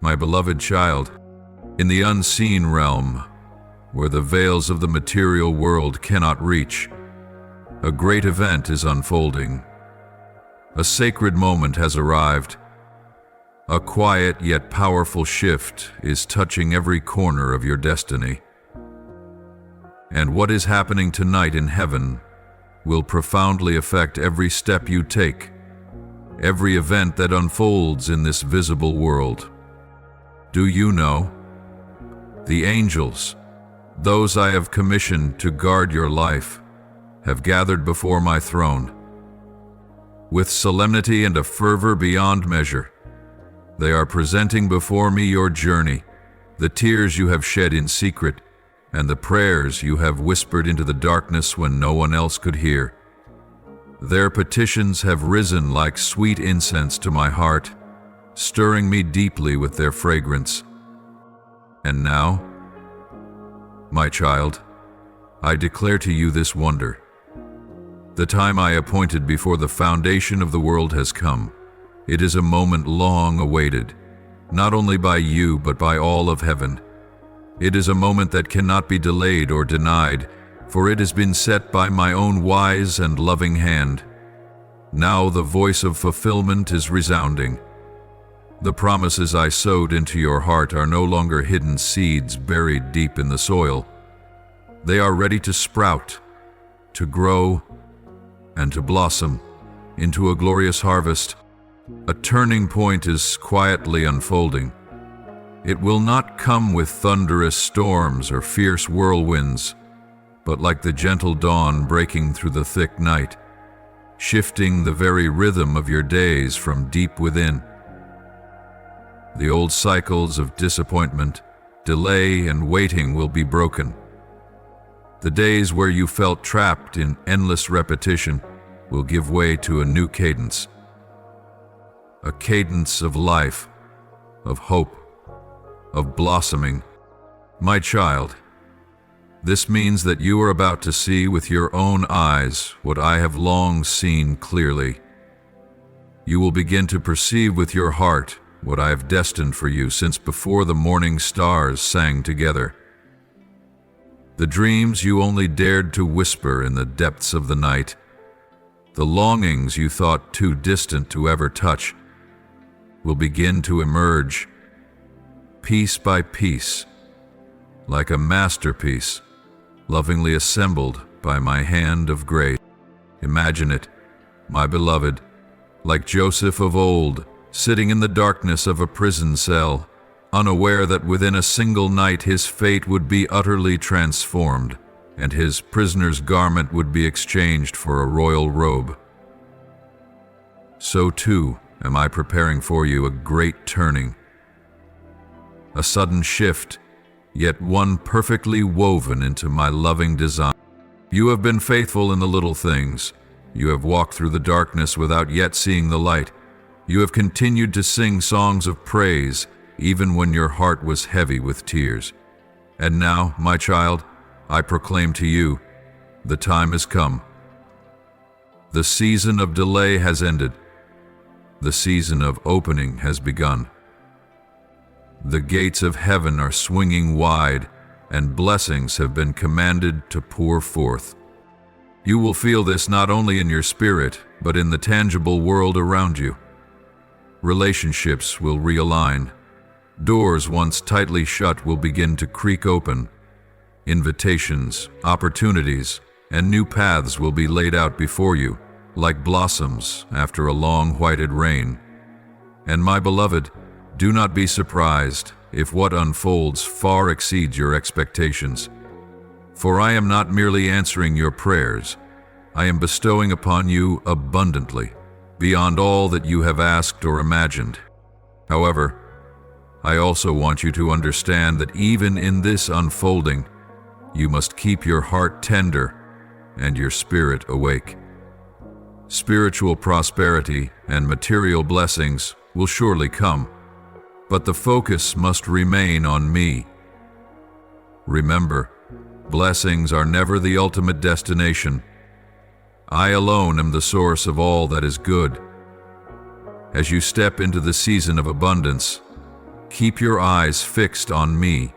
My beloved child, in the unseen realm, where the veils of the material world cannot reach, a great event is unfolding. A sacred moment has arrived. A quiet yet powerful shift is touching every corner of your destiny. And what is happening tonight in heaven will profoundly affect every step you take, every event that unfolds in this visible world. Do you know? The angels, those I have commissioned to guard your life, have gathered before my throne. With solemnity and a fervor beyond measure, they are presenting before me your journey, the tears you have shed in secret, and the prayers you have whispered into the darkness when no one else could hear. Their petitions have risen like sweet incense to my heart, stirring me deeply with their fragrance. And now, my child, I declare to you this wonder. The time I appointed before the foundation of the world has come. It is a moment long awaited, not only by you but by all of heaven. It is a moment that cannot be delayed or denied, for it has been set by my own wise and loving hand. Now the voice of fulfillment is resounding. The promises I sowed into your heart are no longer hidden seeds buried deep in the soil. They are ready to sprout, to grow, and to blossom into a glorious harvest. A turning point is quietly unfolding. It will not come with thunderous storms or fierce whirlwinds, but like the gentle dawn breaking through the thick night, shifting the very rhythm of your days from deep within. The old cycles of disappointment, delay, and waiting will be broken. The days where you felt trapped in endless repetition will give way to a new cadence. A cadence of life, of hope, of blossoming. My child, this means that you are about to see with your own eyes what I have long seen clearly. You will begin to perceive with your heart what I have destined for you since before the morning stars sang together. The dreams you only dared to whisper in the depths of the night, the longings you thought too distant to ever touch, will begin to emerge, piece by piece, like a masterpiece, lovingly assembled by my hand of grace. Imagine it, my beloved, like Joseph of old, sitting in the darkness of a prison cell, unaware that within a single night his fate would be utterly transformed, and his prisoner's garment would be exchanged for a royal robe. So too am I preparing for you a great turning, a sudden shift, yet one perfectly woven into my loving design. You have been faithful in the little things. You have walked through the darkness without yet seeing the light. You have continued to sing songs of praise, even when your heart was heavy with tears. And now, my child, I proclaim to you, the time has come. The season of delay has ended. The season of opening has begun. The gates of heaven are swinging wide, and blessings have been commanded to pour forth. You will feel this not only in your spirit, but in the tangible world around you. Relationships will realign. Doors once tightly shut will begin to creak open. Invitations, opportunities, and new paths will be laid out before you, like blossoms after a long whited rain. And my beloved, do not be surprised if what unfolds far exceeds your expectations. For I am not merely answering your prayers, I am bestowing upon you abundantly, beyond all that you have asked or imagined. However, I also want you to understand that even in this unfolding, you must keep your heart tender and your spirit awake. Spiritual prosperity and material blessings will surely come, but the focus must remain on me. Remember, blessings are never the ultimate destination. I alone am the source of all that is good. As you step into the season of abundance, Keep your eyes fixed on me,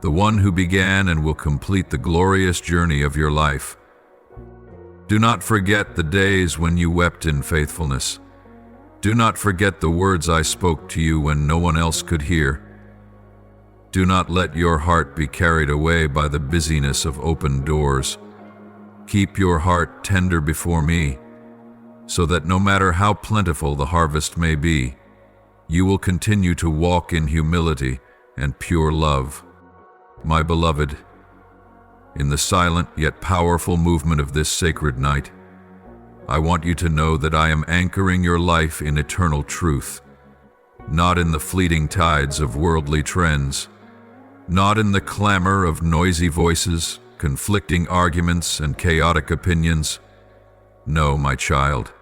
the one who began and will complete the glorious journey of your life. Do not forget the days when you wept in faithfulness. Do not forget the words I spoke to you when no one else could hear. Do not let your heart be carried away by the busyness of open doors. Keep your heart tender before me, so that no matter how plentiful the harvest may be, you will continue to walk in humility and pure love. My beloved, in the silent yet powerful movement of this sacred night, I want you to know that I am anchoring your life in eternal truth, not in the fleeting tides of worldly trends, not in the clamor of noisy voices, conflicting arguments, and chaotic opinions. No, my child,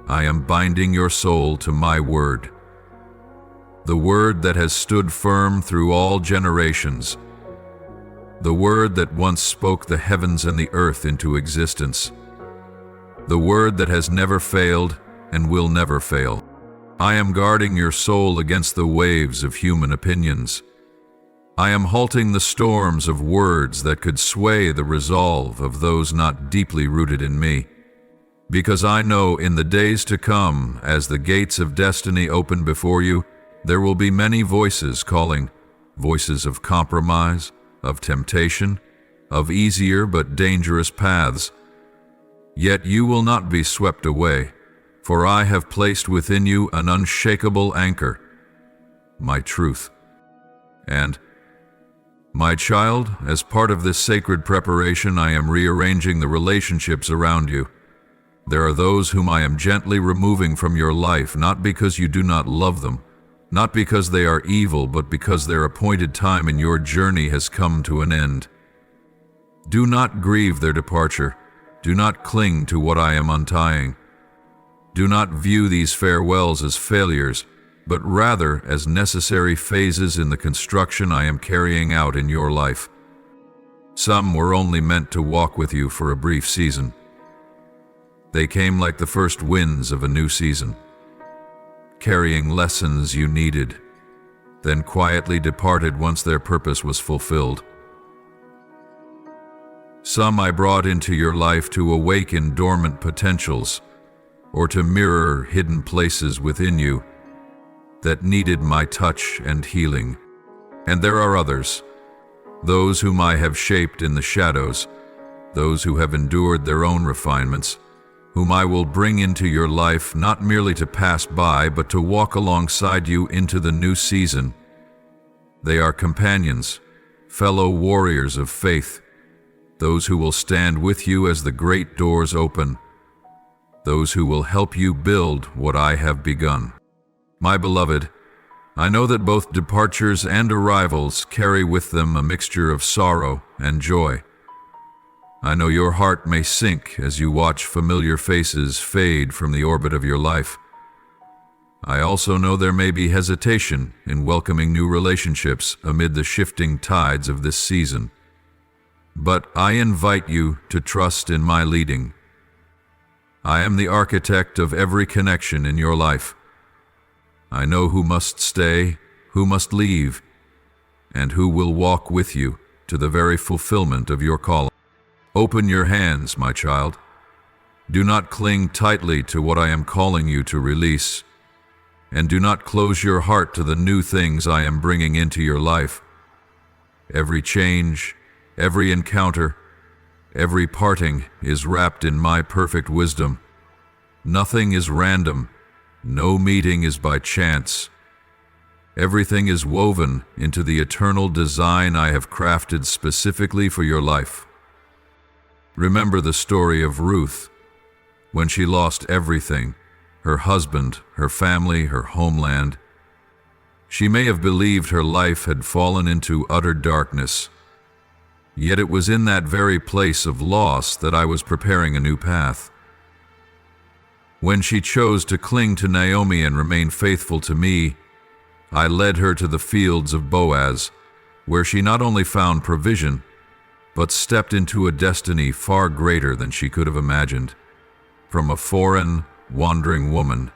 I am binding your soul to my word, the word that has stood firm through all generations, the word that once spoke the heavens and the earth into existence, the word that has never failed and will never fail. I am guarding your soul against the waves of human opinions. I am halting the storms of words that could sway the resolve of those not deeply rooted in me. Because I know in the days to come, as the gates of destiny open before you, there will be many voices calling, voices of compromise, of temptation, of easier but dangerous paths. Yet you will not be swept away, for I have placed within you an unshakable anchor, my truth. And, my child, as part of this sacred preparation, I am rearranging the relationships around you. There are those whom I am gently removing from your life, not because you do not love them, not because they are evil, but because their appointed time in your journey has come to an end. Do not grieve their departure. Do not cling to what I am untying. Do not view these farewells as failures, but rather as necessary phases in the construction I am carrying out in your life. Some were only meant to walk with you for a brief season. They came like the first winds of a new season, carrying lessons you needed, then quietly departed once their purpose was fulfilled. Some I brought into your life to awaken dormant potentials, or to mirror hidden places within you that needed my touch and healing. And there are others, those whom I have shaped in the shadows, those who have endured their own refinements, whom I will bring into your life not merely to pass by, but to walk alongside you into the new season. They are companions, fellow warriors of faith, those who will stand with you as the great doors open, those who will help you build what I have begun. My beloved, I know that both departures and arrivals carry with them a mixture of sorrow and joy. I know your heart may sink as you watch familiar faces fade from the orbit of your life. I also know there may be hesitation in welcoming new relationships amid the shifting tides of this season. But I invite you to trust in my leading. I am the architect of every connection in your life. I know who must stay, who must leave, and who will walk with you to the very fulfillment of your calling. Open your hands, my child. Do not cling tightly to what I am calling you to release, and do not close your heart to the new things I am bringing into your life. Every change, every encounter, every parting is wrapped in my perfect wisdom. Nothing is random. No meeting is by chance. Everything is woven into the eternal design I have crafted specifically for your life. Remember the story of Ruth, when she lost everything, her husband, her family, her homeland. She may have believed her life had fallen into utter darkness. Yet it was in that very place of loss that I was preparing a new path. When she chose to cling to Naomi and remain faithful to me, I led her to the fields of Boaz, where she not only found provision, but stepped into a destiny far greater than she could have imagined. From a foreign, wandering woman,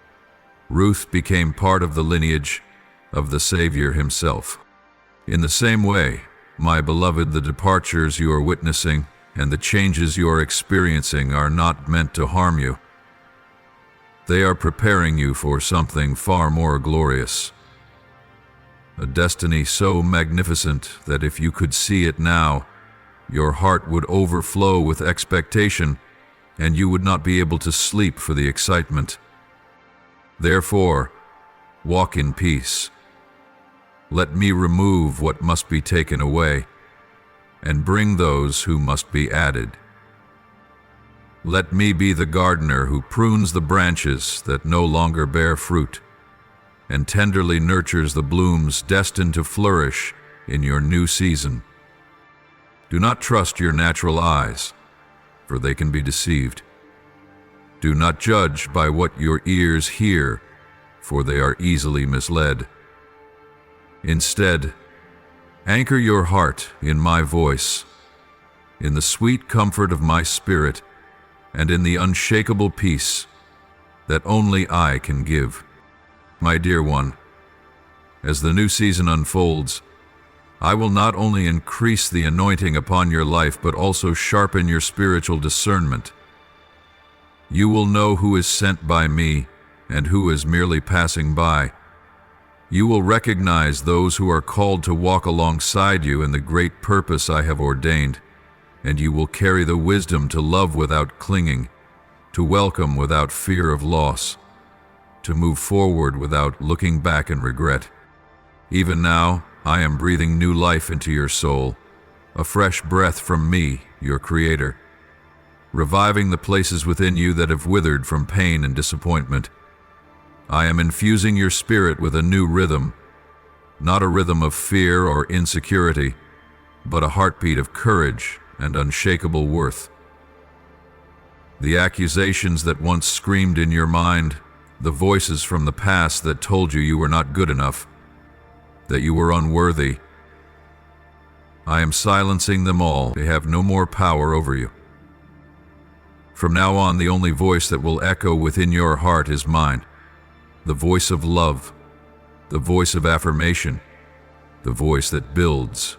Ruth became part of the lineage of the Savior himself. In the same way, my beloved, the departures you are witnessing and the changes you are experiencing are not meant to harm you. They are preparing you for something far more glorious. A destiny so magnificent that if you could see it now, your heart would overflow with expectation and you would not be able to sleep for the excitement. Therefore, walk in peace. Let me remove what must be taken away and bring those who must be added. Let me be the gardener who prunes the branches that no longer bear fruit and tenderly nurtures the blooms destined to flourish in your new season. Do not trust your natural eyes, for they can be deceived. Do not judge by what your ears hear, for they are easily misled. Instead, anchor your heart in my voice, in the sweet comfort of my spirit, and in the unshakable peace that only I can give. My dear one, as the new season unfolds, I will not only increase the anointing upon your life, but also sharpen your spiritual discernment. You will know who is sent by me and who is merely passing by. You will recognize those who are called to walk alongside you in the great purpose I have ordained, and you will carry the wisdom to love without clinging, to welcome without fear of loss, to move forward without looking back in regret. Even now, I am breathing new life into your soul, a fresh breath from me, your Creator, reviving the places within you that have withered from pain and disappointment. I am infusing your spirit with a new rhythm, not a rhythm of fear or insecurity, but a heartbeat of courage and unshakable worth. The accusations that once screamed in your mind, the voices from the past that told you were not good enough, that you were unworthy, I am silencing them all. They have no more power over you. From now on, the only voice that will echo within your heart is mine, the voice of love, the voice of affirmation, the voice that builds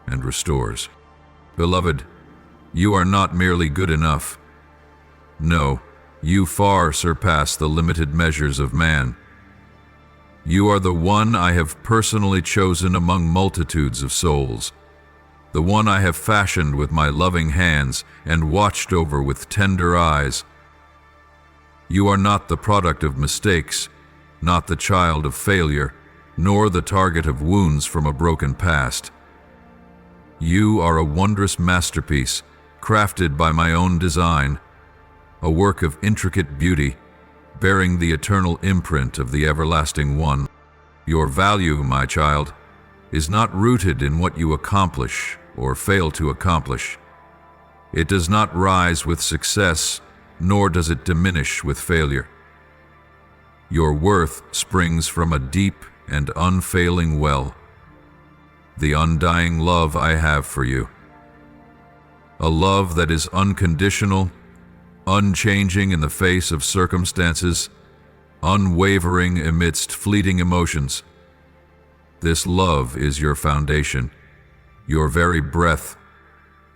and restores. Beloved, you are not merely good enough. No, you far surpass the limited measures of man. You are the one I have personally chosen among multitudes of souls, the one I have fashioned with my loving hands and watched over with tender eyes. You are not the product of mistakes, not the child of failure, nor the target of wounds from a broken past. You are a wondrous masterpiece, crafted by my own design, a work of intricate beauty, bearing the eternal imprint of the Everlasting One. Your value, my child, is not rooted in what you accomplish or fail to accomplish. It does not rise with success, nor does it diminish with failure. Your worth springs from a deep and unfailing well, the undying love I have for you. A love that is unconditional, unchanging in the face of circumstances, unwavering amidst fleeting emotions. This love is your foundation, your very breath,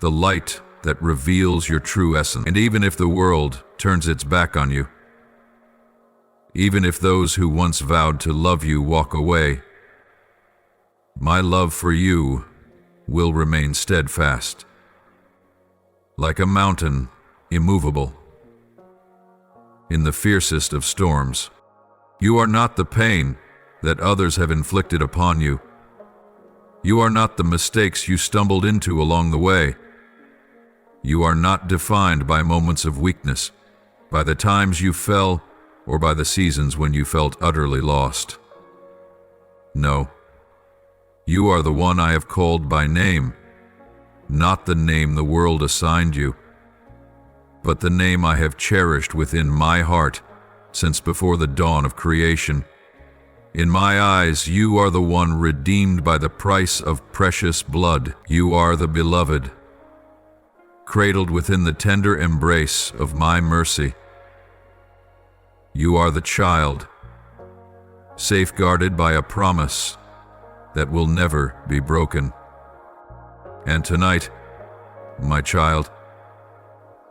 the light that reveals your true essence. And even if the world turns its back on you, even if those who once vowed to love you walk away, my love for you will remain steadfast, like a mountain, immovable in the fiercest of storms. You are not the pain that others have inflicted upon you. You are not the mistakes you stumbled into along the way. You are not defined by moments of weakness, by the times you fell, or by the seasons when you felt utterly lost. No, you are the one I have called by name, not the name the world assigned you, but the name I have cherished within my heart since before the dawn of creation. In my eyes, you are the one redeemed by the price of precious blood. You are the beloved, cradled within the tender embrace of my mercy. You are the child, safeguarded by a promise that will never be broken. And tonight, my child,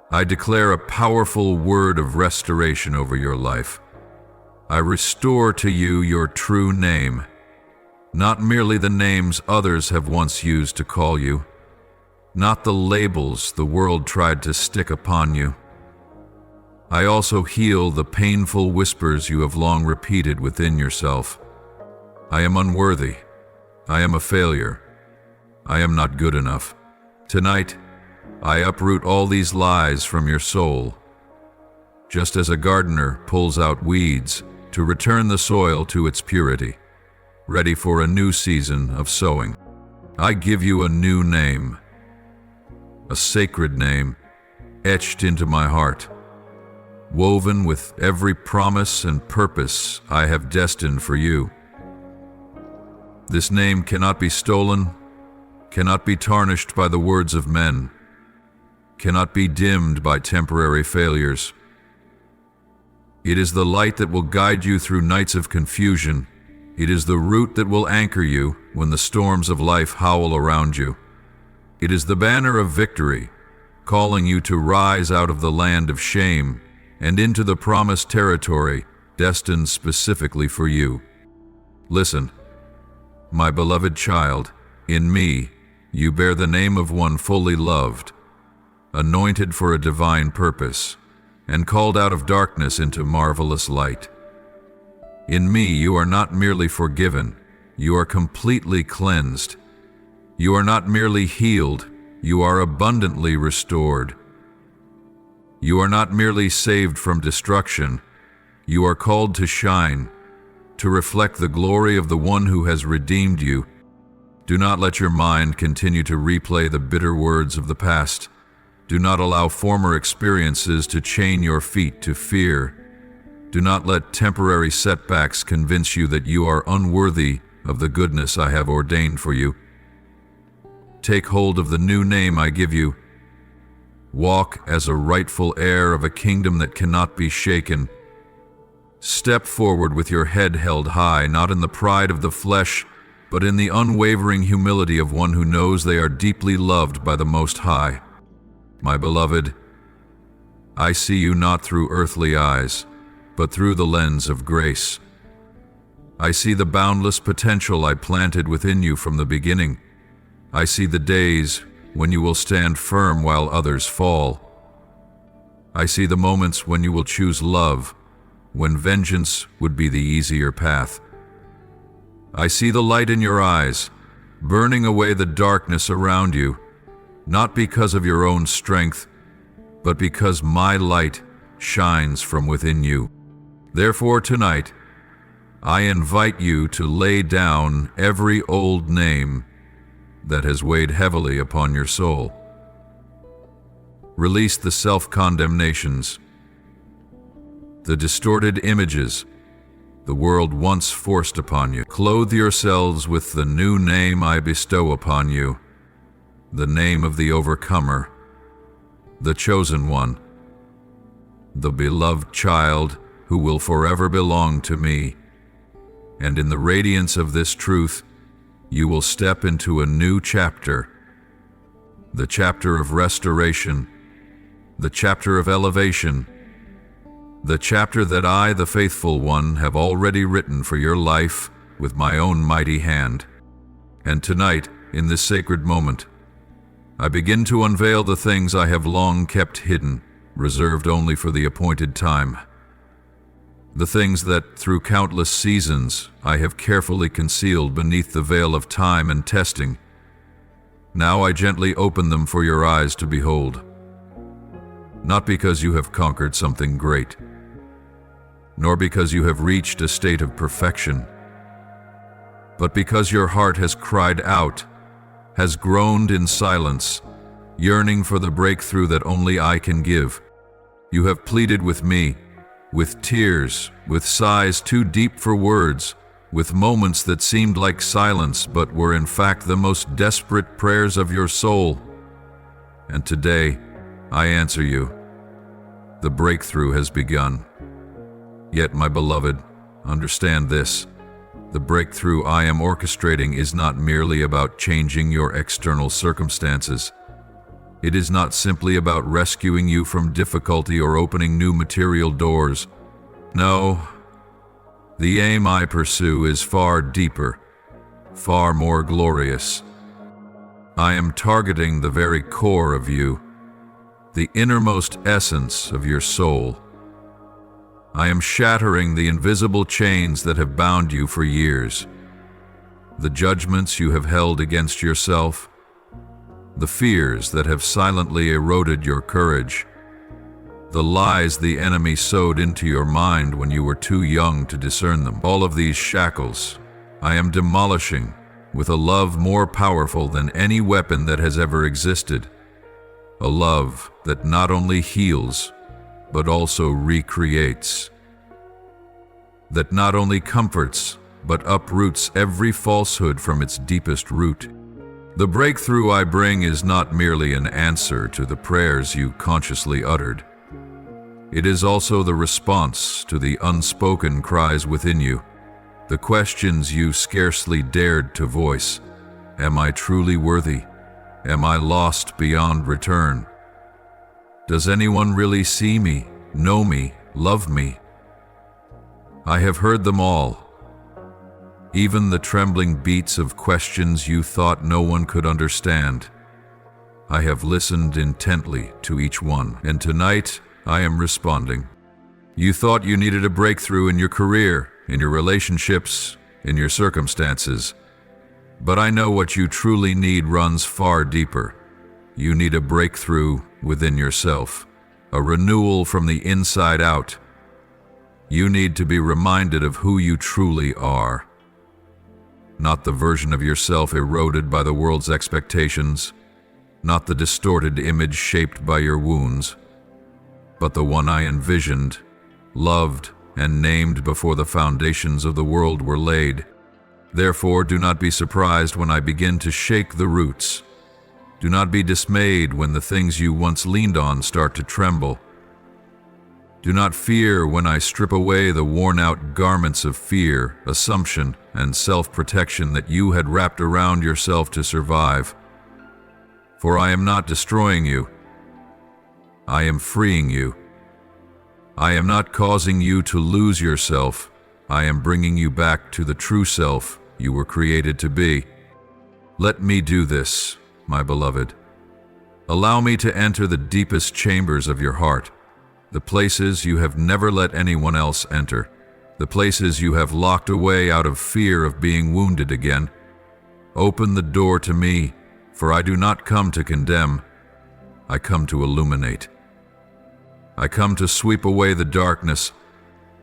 I declare a powerful word of restoration over your life. I restore to you your true name, not merely the names others have once used to call you, not the labels the world tried to stick upon you. I also heal the painful whispers you have long repeated within yourself. I am unworthy. I am a failure. I am not good enough. Tonight, I uproot all these lies from your soul, just as a gardener pulls out weeds to return the soil to its purity, ready for a new season of sowing. I give you a new name, a sacred name etched into my heart, woven with every promise and purpose I have destined for you. This name cannot be stolen, cannot be tarnished by the words of men, cannot be dimmed by temporary failures. It is the light that will guide you through nights of confusion. It is the root that will anchor you when the storms of life howl around you. It is the banner of victory, calling you to rise out of the land of shame and into the promised territory destined specifically for you. Listen, my beloved child, in me you bear the name of one fully loved, anointed for a divine purpose, and called out of darkness into marvelous light. In me you are not merely forgiven, you are completely cleansed. You are not merely healed, you are abundantly restored. You are not merely saved from destruction, you are called to shine, to reflect the glory of the one who has redeemed you. Do not let your mind continue to replay the bitter words of the past. Do not allow former experiences to chain your feet to fear. Do not let temporary setbacks convince you that you are unworthy of the goodness I have ordained for you. Take hold of the new name I give you. Walk as a rightful heir of a kingdom that cannot be shaken. Step forward with your head held high, not in the pride of the flesh, but in the unwavering humility of one who knows they are deeply loved by the Most High. My beloved, I see you not through earthly eyes, but through the lens of grace. I see the boundless potential I planted within you from the beginning. I see the days when you will stand firm while others fall. I see the moments when you will choose love, when vengeance would be the easier path. I see the light in your eyes, burning away the darkness around you, not because of your own strength, but because my light shines from within you. Therefore tonight, I invite you to lay down every old name that has weighed heavily upon your soul. Release the self-condemnations, the distorted images the world once forced upon you. Clothe yourselves with the new name I bestow upon you, the name of the overcomer, the chosen one, the beloved child who will forever belong to me. And in the radiance of this truth, you will step into a new chapter, the chapter of restoration, the chapter of elevation, the chapter that I, the faithful one, have already written for your life with my own mighty hand. And tonight, in this sacred moment, I begin to unveil the things I have long kept hidden, reserved only for the appointed time. The things that, through countless seasons, I have carefully concealed beneath the veil of time and testing. Now I gently open them for your eyes to behold. Not because you have conquered something great, nor because you have reached a state of perfection, but because your heart has cried out, has groaned in silence, yearning for the breakthrough that only I can give. You have pleaded with me, with tears, with sighs too deep for words, with moments that seemed like silence but were in fact the most desperate prayers of your soul. And today, I answer you. The breakthrough has begun. Yet, my beloved, understand this. The breakthrough I am orchestrating is not merely about changing your external circumstances. It is not simply about rescuing you from difficulty or opening new material doors. No, the aim I pursue is far deeper, far more glorious. I am targeting the very core of you, the innermost essence of your soul. I am shattering the invisible chains that have bound you for years, the judgments you have held against yourself, the fears that have silently eroded your courage, the lies the enemy sowed into your mind when you were too young to discern them. All of these shackles I am demolishing with a love more powerful than any weapon that has ever existed, a love that not only heals, but also recreates, that not only comforts, but uproots every falsehood from its deepest root. The breakthrough I bring is not merely an answer to the prayers you consciously uttered. It is also the response to the unspoken cries within you, the questions you scarcely dared to voice. Am I truly worthy? Am I lost beyond return? Does anyone really see me, know me, love me? I have heard them all, even the trembling beats of questions you thought no one could understand. I have listened intently to each one, and tonight I am responding. You thought you needed a breakthrough in your career, in your relationships, in your circumstances. But I know what you truly need runs far deeper. You need a breakthrough within yourself, a renewal from the inside out. You need to be reminded of who you truly are. Not the version of yourself eroded by the world's expectations, not the distorted image shaped by your wounds, but the one I envisioned, loved, and named before the foundations of the world were laid. Therefore, do not be surprised when I begin to shake the roots. Do not be dismayed when the things you once leaned on start to tremble. Do not fear when I strip away the worn-out garments of fear, assumption, and self-protection that you had wrapped around yourself to survive. For I am not destroying you. I am freeing you. I am not causing you to lose yourself. I am bringing you back to the true self you were created to be. Let me do this, my beloved. Allow me to enter the deepest chambers of your heart, the places you have never let anyone else enter, the places you have locked away out of fear of being wounded again. Open the door to me, for I do not come to condemn. I come to illuminate. I come to sweep away the darkness.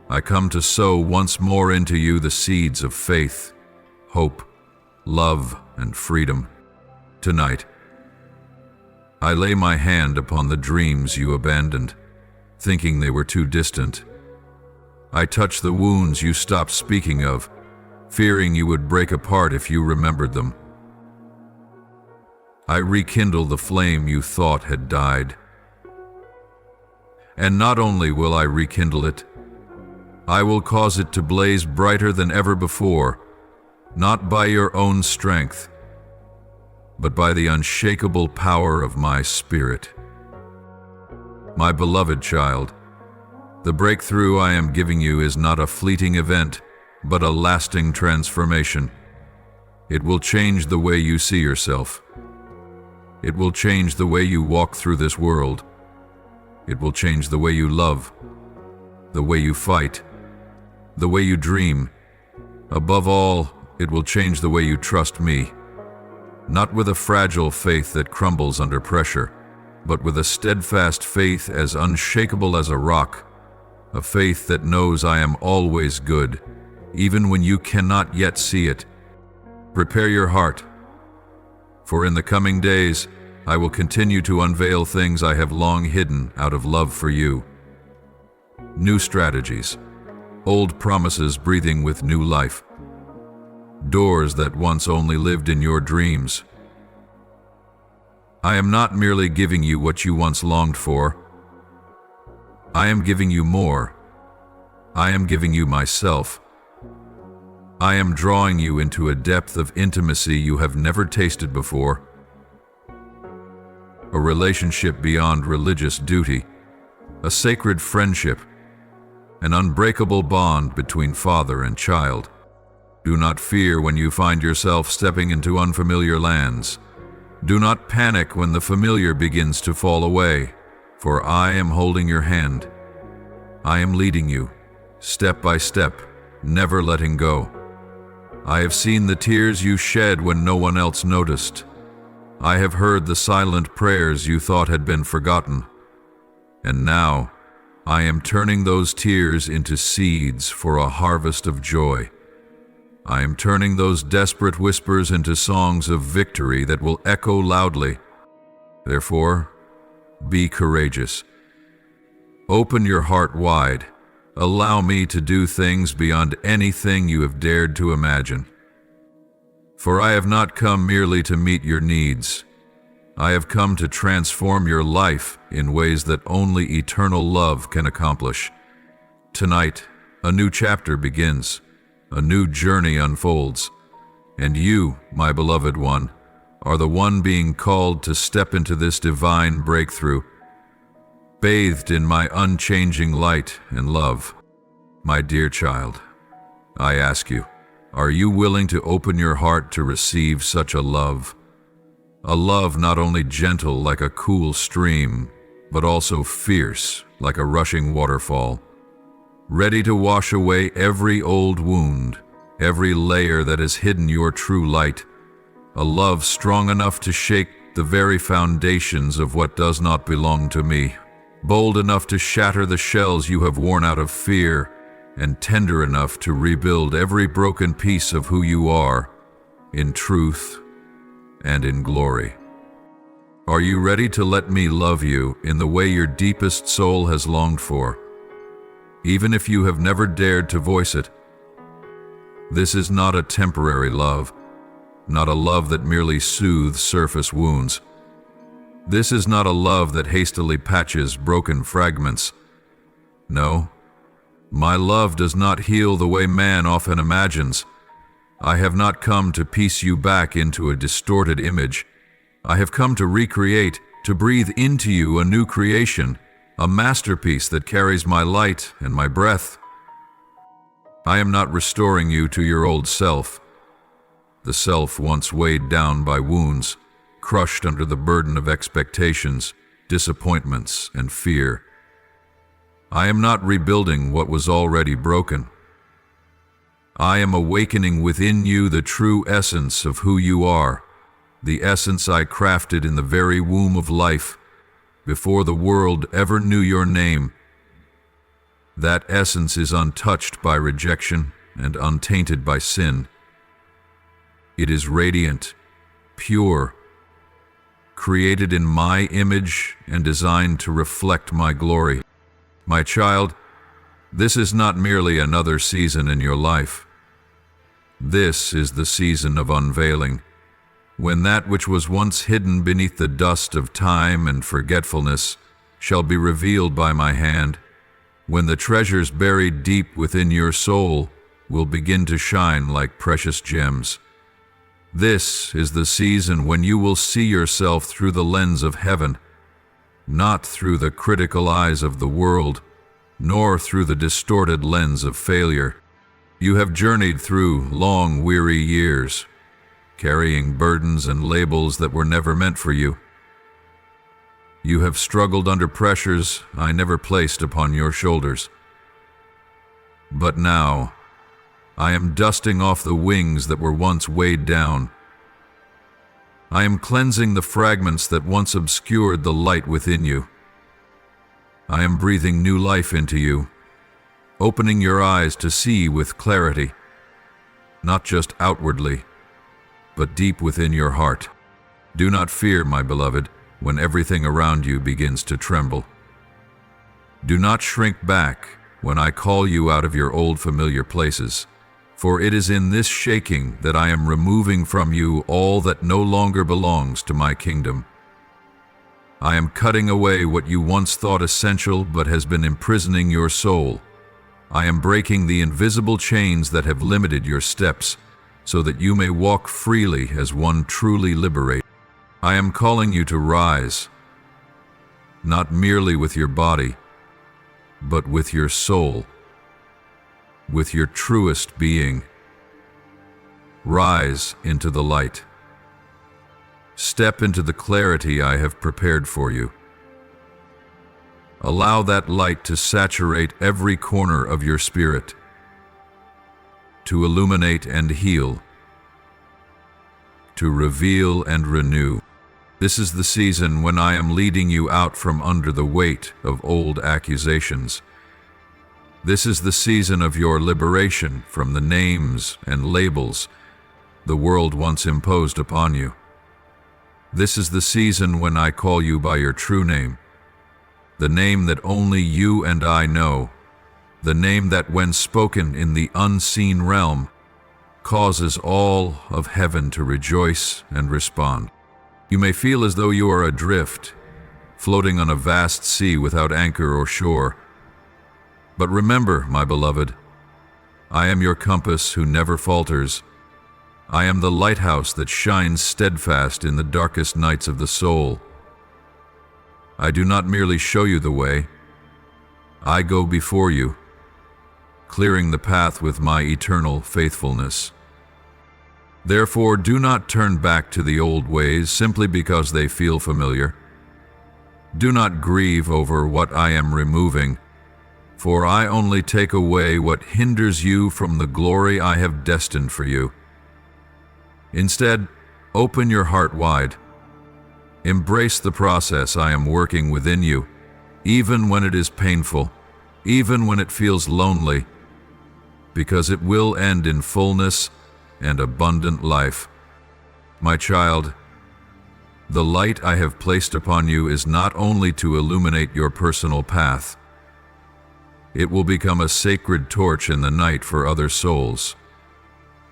I come to sow once more into you the seeds of faith, hope, love, and freedom. Tonight, I lay my hand upon the dreams you abandoned, thinking they were too distant. I touch the wounds you stopped speaking of, fearing you would break apart if you remembered them. I rekindle the flame you thought had died. And not only will I rekindle it, I will cause it to blaze brighter than ever before, not by your own strength, but by the unshakable power of my spirit. My beloved child, the breakthrough I am giving you is not a fleeting event, but a lasting transformation. It will change the way you see yourself. It will change the way you walk through this world. It will change the way you love, the way you fight, the way you dream. Above all, it will change the way you trust me, not with a fragile faith that crumbles under pressure, but with a steadfast faith as unshakable as a rock, a faith that knows I am always good, even when you cannot yet see it. Prepare your heart, for in the coming days, I will continue to unveil things I have long hidden out of love for you. New strategies, old promises breathing with new life, doors that once only lived in your dreams. I am not merely giving you what you once longed for. I am giving you more. I am giving you myself. I am drawing you into a depth of intimacy you have never tasted before. A relationship beyond religious duty, a sacred friendship, an unbreakable bond between father and child. Do not fear when you find yourself stepping into unfamiliar lands. Do not panic when the familiar begins to fall away, for I am holding your hand. I am leading you, step by step, never letting go. I have seen the tears you shed when no one else noticed. I have heard the silent prayers you thought had been forgotten. And now, I am turning those tears into seeds for a harvest of joy. I am turning those desperate whispers into songs of victory that will echo loudly. Therefore, be courageous. Open your heart wide. Allow me to do things beyond anything you have dared to imagine. For I have not come merely to meet your needs. I have come to transform your life in ways that only eternal love can accomplish. Tonight, a new chapter begins. A new journey unfolds, and you, my beloved one, are the one being called to step into this divine breakthrough, bathed in my unchanging light and love. My dear child, I ask you, are you willing to open your heart to receive such a love? A love not only gentle like a cool stream, but also fierce like a rushing waterfall, ready to wash away every old wound, every layer that has hidden your true light, a love strong enough to shake the very foundations of what does not belong to me, bold enough to shatter the shells you have worn out of fear, and tender enough to rebuild every broken piece of who you are, in truth and in glory. Are you ready to let me love you in the way your deepest soul has longed for? Even if you have never dared to voice it. This is not a temporary love, not a love that merely soothes surface wounds. This is not a love that hastily patches broken fragments. No, my love does not heal the way man often imagines. I have not come to piece you back into a distorted image. I have come to recreate, to breathe into you a new creation, a masterpiece that carries my light and my breath. I am not restoring you to your old self, the self once weighed down by wounds, crushed under the burden of expectations, disappointments, and fear. I am not rebuilding what was already broken. I am awakening within you the true essence of who you are, the essence I crafted in the very womb of life, before the world ever knew your name. That essence is untouched by rejection and untainted by sin. It is radiant, pure, created in my image and designed to reflect my glory. My child, this is not merely another season in your life. This is the season of unveiling, when that which was once hidden beneath the dust of time and forgetfulness shall be revealed by my hand, when the treasures buried deep within your soul will begin to shine like precious gems. This is the season when you will see yourself through the lens of heaven, not through the critical eyes of the world, nor through the distorted lens of failure. You have journeyed through long, weary years, carrying burdens and labels that were never meant for you. You have struggled under pressures I never placed upon your shoulders. But now, I am dusting off the wings that were once weighed down. I am cleansing the fragments that once obscured the light within you. I am breathing new life into you, opening your eyes to see with clarity, not just outwardly, but deep within your heart. Do not fear, my beloved, when everything around you begins to tremble. Do not shrink back when I call you out of your old familiar places, for it is in this shaking that I am removing from you all that no longer belongs to my kingdom. I am cutting away what you once thought essential but has been imprisoning your soul. I am breaking the invisible chains that have limited your steps, so that you may walk freely as one truly liberated. I am calling you to rise, not merely with your body, but with your soul, with your truest being. Rise into the light. Step into the clarity I have prepared for you. Allow that light to saturate every corner of your spirit, to illuminate and heal, to reveal and renew. This is the season when I am leading you out from under the weight of old accusations. This is the season of your liberation from the names and labels the world once imposed upon you. This is the season when I call you by your true name, the name that only you and I know, the name that, when spoken in the unseen realm, causes all of heaven to rejoice and respond. You may feel as though you are adrift, floating on a vast sea without anchor or shore. But remember, my beloved, I am your compass who never falters. I am the lighthouse that shines steadfast in the darkest nights of the soul. I do not merely show you the way. I go before you, clearing the path with my eternal faithfulness. Therefore, do not turn back to the old ways simply because they feel familiar. Do not grieve over what I am removing, for I only take away what hinders you from the glory I have destined for you. Instead, open your heart wide. Embrace the process I am working within you, even when it is painful, even when it feels lonely, because it will end in fullness and abundant life. My child, the light I have placed upon you is not only to illuminate your personal path. It will become a sacred torch in the night for other souls.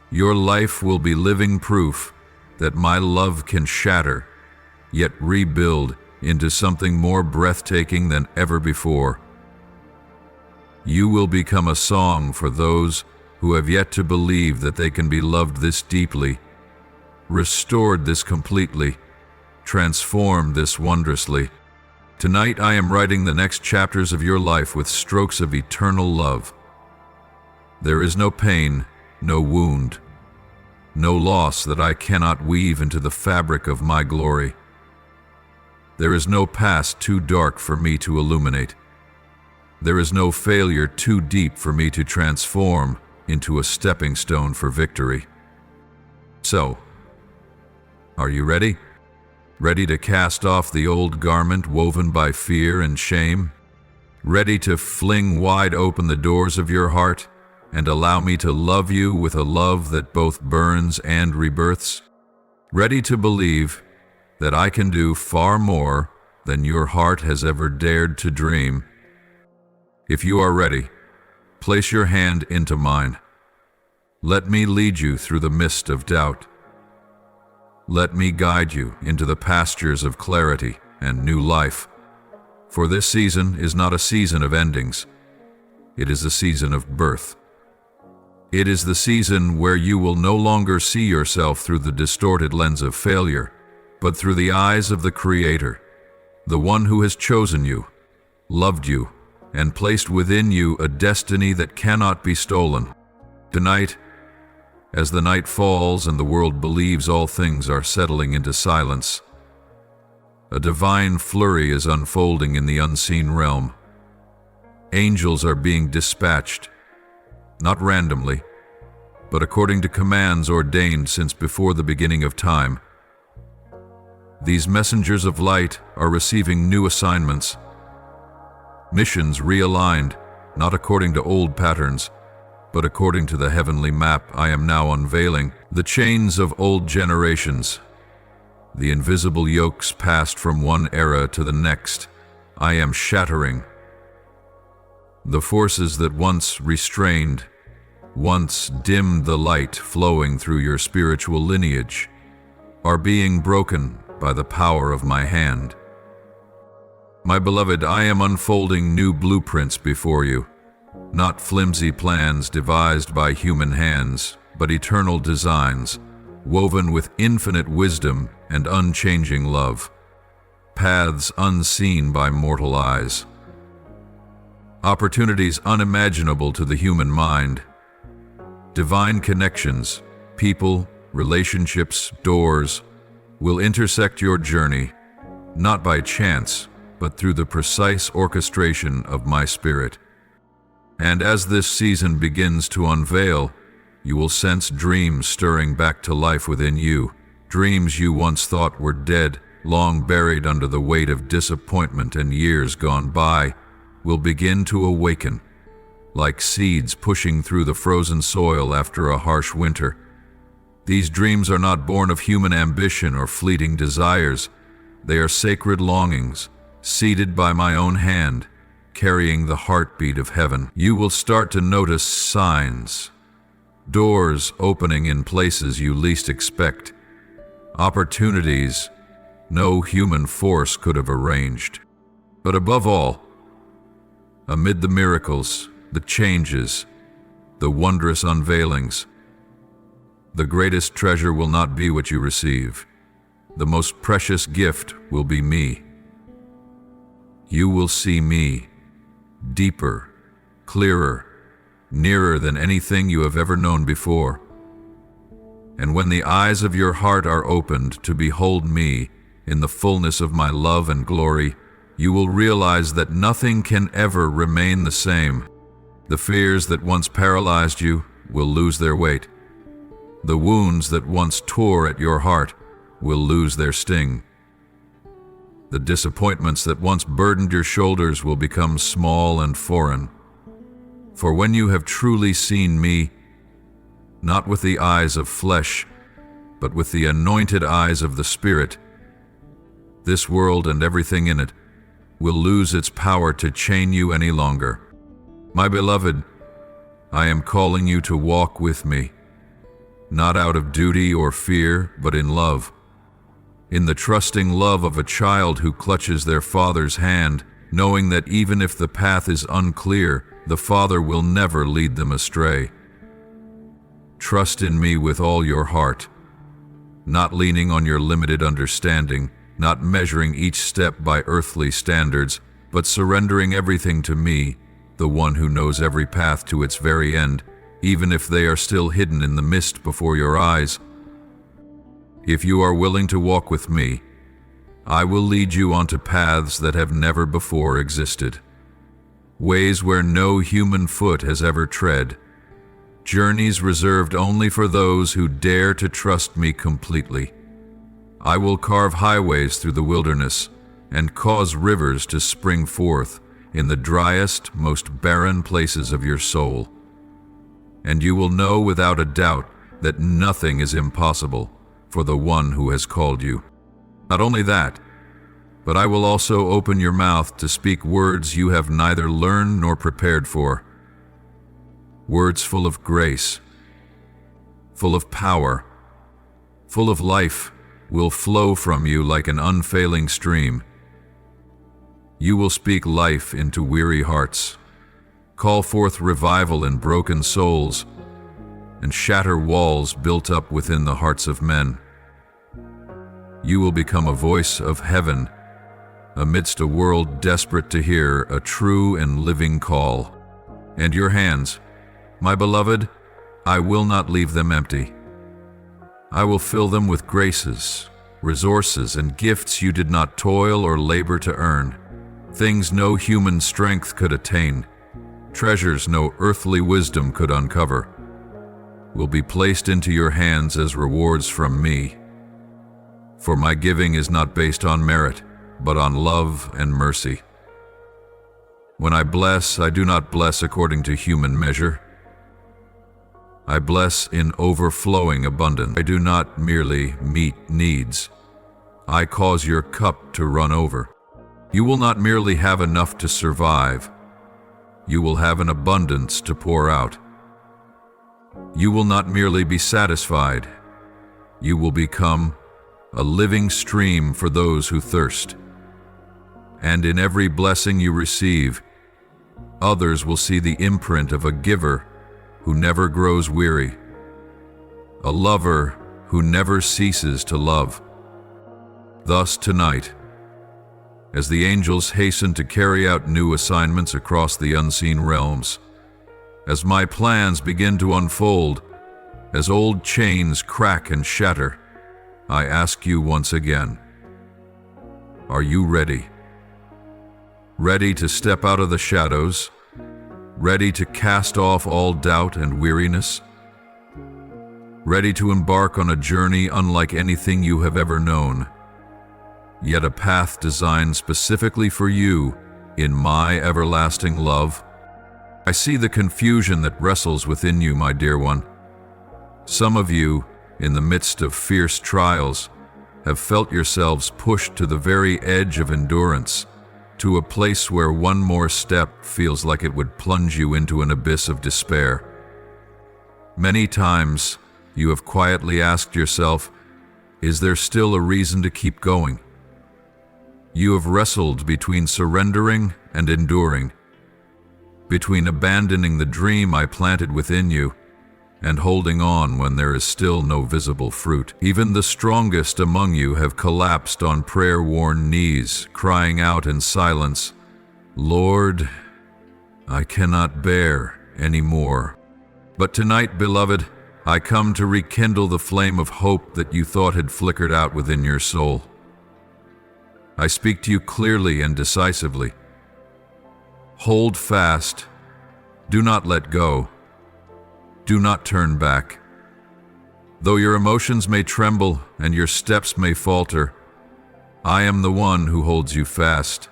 Your life will be living proof that my love can shatter, yet rebuild into something more breathtaking than ever before. You will become a song for those who have yet to believe that they can be loved this deeply, restored this completely, transformed this wondrously. Tonight I am writing the next chapters of your life with strokes of eternal love. There is no pain, no wound, no loss that I cannot weave into the fabric of my glory. There is no past too dark for me to illuminate. There is no failure too deep for me to transform into a stepping stone for victory. So, are you ready? Ready to cast off the old garment woven by fear and shame? Ready to fling wide open the doors of your heart and allow me to love you with a love that both burns and rebirths? Ready to believe that I can do far more than your heart has ever dared to dream? If you are ready, place your hand into mine. Let me lead you through the mist of doubt. Let me guide you into the pastures of clarity and new life. For this season is not a season of endings. It is a season of birth. It is the season where you will no longer see yourself through the distorted lens of failure, but through the eyes of the Creator, the one who has chosen you, loved you, and placed within you a destiny that cannot be stolen. Tonight, as the night falls and the world believes all things are settling into silence, a divine flurry is unfolding in the unseen realm. Angels are being dispatched, not randomly, but according to commands ordained since before the beginning of time. These messengers of light are receiving new assignments, missions realigned, not according to old patterns, but according to the heavenly map I am now unveiling. The chains of old generations, the invisible yokes passed from one era to the next, I am shattering. The forces that once restrained, once dimmed the light flowing through your spiritual lineage, are being broken by the power of my hand. My beloved, I am unfolding new blueprints before you, not flimsy plans devised by human hands, but eternal designs, woven with infinite wisdom and unchanging love, paths unseen by mortal eyes, opportunities unimaginable to the human mind, divine connections, people, relationships, doors, will intersect your journey, not by chance, but through the precise orchestration of my spirit. And as this season begins to unveil, you will sense dreams stirring back to life within you, dreams you once thought were dead, long buried under the weight of disappointment and years gone by, will begin to awaken, like seeds pushing through the frozen soil after a harsh winter. These dreams are not born of human ambition or fleeting desires. They are sacred longings, seeded by my own hand, carrying the heartbeat of heaven. You will start to notice signs, doors opening in places you least expect, opportunities no human force could have arranged. But above all, amid the miracles, the changes, the wondrous unveilings, the greatest treasure will not be what you receive. The most precious gift will be me. You will see me, deeper, clearer, nearer than anything you have ever known before. And when the eyes of your heart are opened to behold me in the fullness of my love and glory, you will realize that nothing can ever remain the same. The fears that once paralyzed you will lose their weight. The wounds that once tore at your heart will lose their sting. The disappointments that once burdened your shoulders will become small and foreign. For when you have truly seen me, not with the eyes of flesh, but with the anointed eyes of the Spirit, this world and everything in it will lose its power to chain you any longer. My beloved, I am calling you to walk with me, not out of duty or fear, but in love. In the trusting love of a child who clutches their father's hand, knowing that even if the path is unclear, the Father will never lead them astray. Trust in me with all your heart, not leaning on your limited understanding, not measuring each step by earthly standards, but surrendering everything to me, the one who knows every path to its very end, even if they are still hidden in the mist before your eyes. If you are willing to walk with me, I will lead you onto paths that have never before existed, ways where no human foot has ever tread, journeys reserved only for those who dare to trust me completely. I will carve highways through the wilderness and cause rivers to spring forth in the driest, most barren places of your soul. And you will know without a doubt that nothing is impossible for the one who has called you. Not only that, but I will also open your mouth to speak words you have neither learned nor prepared for. Words full of grace, full of power, full of life, will flow from you like an unfailing stream. You will speak life into weary hearts, call forth revival in broken souls, and shatter walls built up within the hearts of men. You will become a voice of heaven amidst a world desperate to hear a true and living call. And your hands, my beloved, I will not leave them empty. I will fill them with graces, resources, and gifts you did not toil or labor to earn, things no human strength could attain, treasures no earthly wisdom could uncover, will be placed into your hands as rewards from me. For my giving is not based on merit, but on love and mercy. When I bless, I do not bless according to human measure. I bless in overflowing abundance. I do not merely meet needs. I cause your cup to run over. You will not merely have enough to survive. You will have an abundance to pour out. You will not merely be satisfied. You will become a living stream for those who thirst. And in every blessing you receive, Others will see the imprint of a giver who never grows weary, a lover who never ceases to love. Thus tonight, as the angels hasten to carry out new assignments across the unseen realms, as my plans begin to unfold, as old chains crack and shatter, I ask you once again, are you ready? Ready to step out of the shadows? Ready to cast off all doubt and weariness? Ready to embark on a journey unlike anything you have ever known, yet a path designed specifically for you in my everlasting love? I see the confusion that wrestles within you, my dear one. Some of you, in the midst of fierce trials, have felt yourselves pushed to the very edge of endurance, to a place where one more step feels like it would plunge you into an abyss of despair. Many times, you have quietly asked yourself, is there still a reason to keep going? You have wrestled between surrendering and enduring, between abandoning the dream I planted within you and holding on when there is still no visible fruit. Even the strongest among you have collapsed on prayer-worn knees, crying out in silence, Lord, I cannot bear any more. But tonight, beloved, I come to rekindle the flame of hope that you thought had flickered out within your soul. I speak to you clearly and decisively. Hold fast. Do not let go. Do not turn back. Though your emotions may tremble and your steps may falter, I am the one who holds you fast,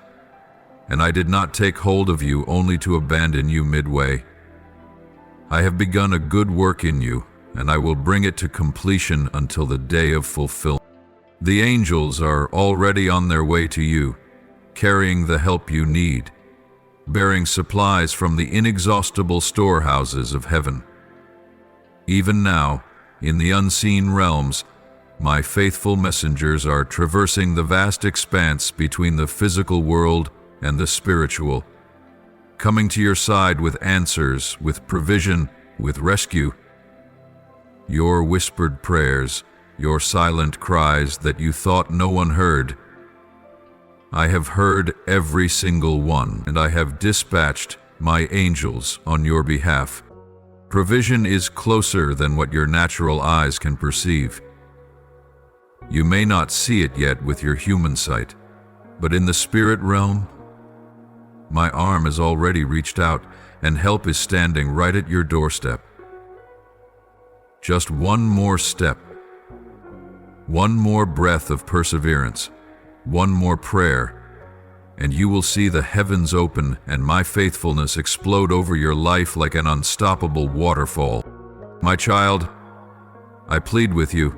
and I did not take hold of you only to abandon you midway. I have begun a good work in you, and I will bring it to completion until the day of fulfillment. The angels are already on their way to you, carrying the help you need, bearing supplies from the inexhaustible storehouses of heaven. Even now, in the unseen realms, my faithful messengers are traversing the vast expanse between the physical world and the spiritual, coming to your side with answers, with provision, with rescue. Your whispered prayers, your silent cries that you thought no one heard, I have heard every single one, and I have dispatched my angels on your behalf. Provision is closer than what your natural eyes can perceive. You may not see it yet with your human sight, but in the spirit realm, my arm has already reached out, and help is standing right at your doorstep. Just one more step, one more breath of perseverance, one more prayer, and you will see the heavens open and my faithfulness explode over your life like an unstoppable waterfall. My child, I plead with you,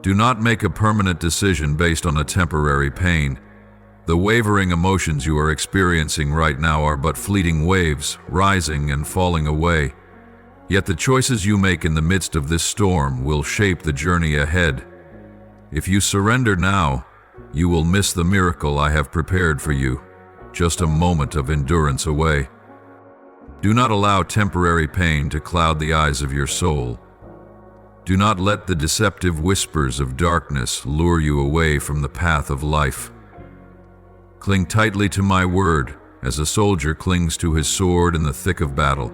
do not make a permanent decision based on a temporary pain. The wavering emotions you are experiencing right now are but fleeting waves, rising and falling away. Yet the choices you make in the midst of this storm will shape the journey ahead. If you surrender now, you will miss the miracle I have prepared for you, just a moment of endurance away. Do not allow temporary pain to cloud the eyes of your soul. Do not let the deceptive whispers of darkness lure you away from the path of life. Cling tightly to my word as a soldier clings to his sword in the thick of battle.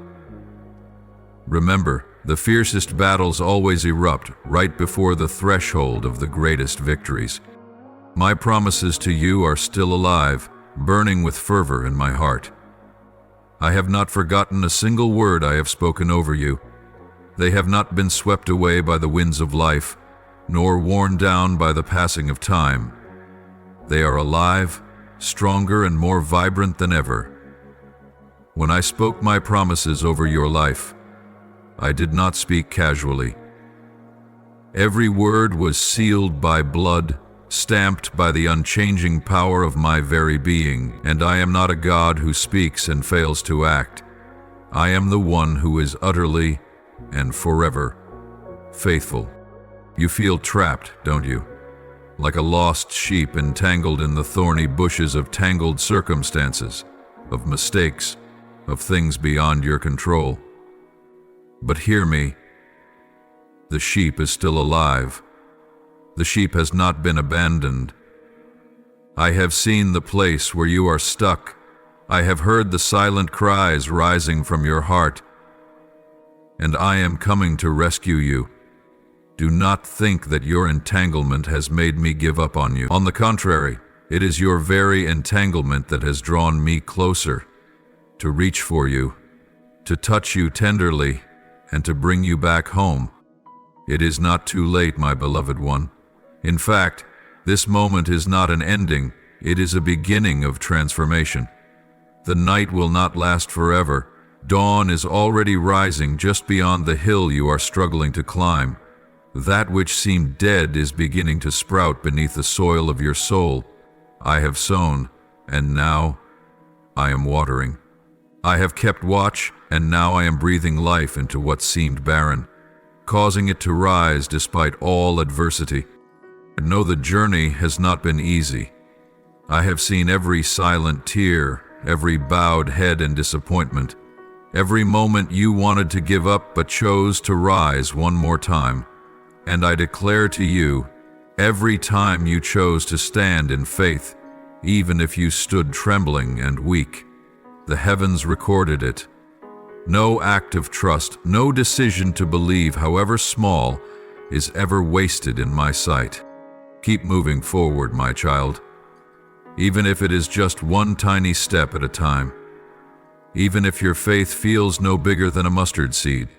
Remember, the fiercest battles always erupt right before the threshold of the greatest victories. My promises to you are still alive, burning with fervor in my heart. I have not forgotten a single word I have spoken over you. They have not been swept away by the winds of life, nor worn down by the passing of time. They are alive, stronger and more vibrant than ever. When I spoke my promises over your life, I did not speak casually. Every word was sealed by blood, stamped by the unchanging power of my very being, and I am not a God who speaks and fails to act. I am the one who is utterly and forever faithful. You feel trapped, don't you? Like a lost sheep entangled in the thorny bushes of tangled circumstances, of mistakes, of things beyond your control. But hear me, the sheep is still alive. The sheep has not been abandoned. I have seen the place where you are stuck. I have heard the silent cries rising from your heart, and I am coming to rescue you. Do not think that your entanglement has made me give up on you. On the contrary, it is your very entanglement that has drawn me closer, to reach for you, to touch you tenderly, and to bring you back home. It is not too late, my beloved one. In fact, this moment is not an ending, it is a beginning of transformation. The night will not last forever. Dawn is already rising just beyond the hill you are struggling to climb. That which seemed dead is beginning to sprout beneath the soil of your soul. I have sown, and now I am watering. I have kept watch, and now I am breathing life into what seemed barren, causing it to rise despite all adversity. No, the journey has not been easy. I have seen every silent tear, every bowed head and disappointment, every moment you wanted to give up but chose to rise one more time. And I declare to you, every time you chose to stand in faith, even if you stood trembling and weak, the heavens recorded it. No act of trust, no decision to believe, however small, is ever wasted in my sight. Keep moving forward, my child, even if it is just one tiny step at a time. Even if your faith feels no bigger than a mustard seed,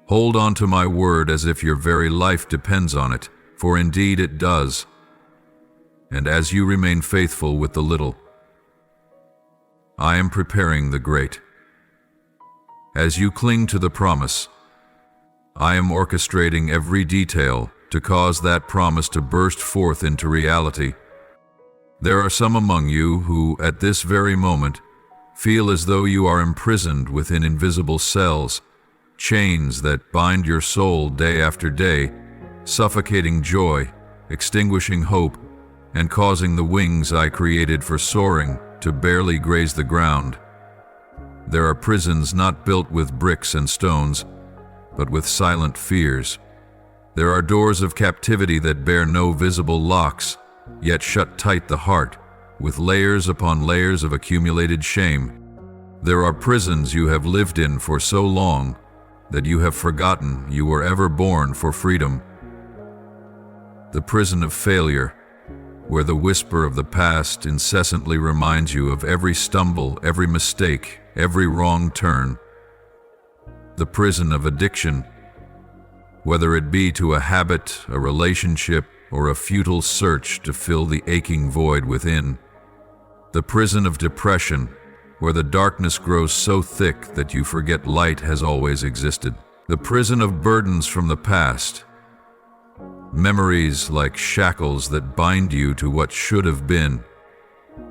hold on to my word as if your very life depends on it, for indeed it does. And as you remain faithful with the little, I am preparing the great. As you cling to the promise, I am orchestrating every detail to cause that promise to burst forth into reality. There are some among you who, at this very moment, feel as though you are imprisoned within invisible cells, chains that bind your soul day after day, suffocating joy, extinguishing hope, and causing the wings I created for soaring to barely graze the ground. There are prisons not built with bricks and stones, but with silent fears. There are doors of captivity that bear no visible locks, yet shut tight the heart, with layers upon layers of accumulated shame. There are prisons you have lived in for so long that you have forgotten you were ever born for freedom. The prison of failure, where the whisper of the past incessantly reminds you of every stumble, every mistake, every wrong turn. The prison of addiction, whether it be to a habit, a relationship, or a futile search to fill the aching void within. The prison of depression, where the darkness grows so thick that you forget light has always existed. The prison of burdens from the past, memories like shackles that bind you to what should have been,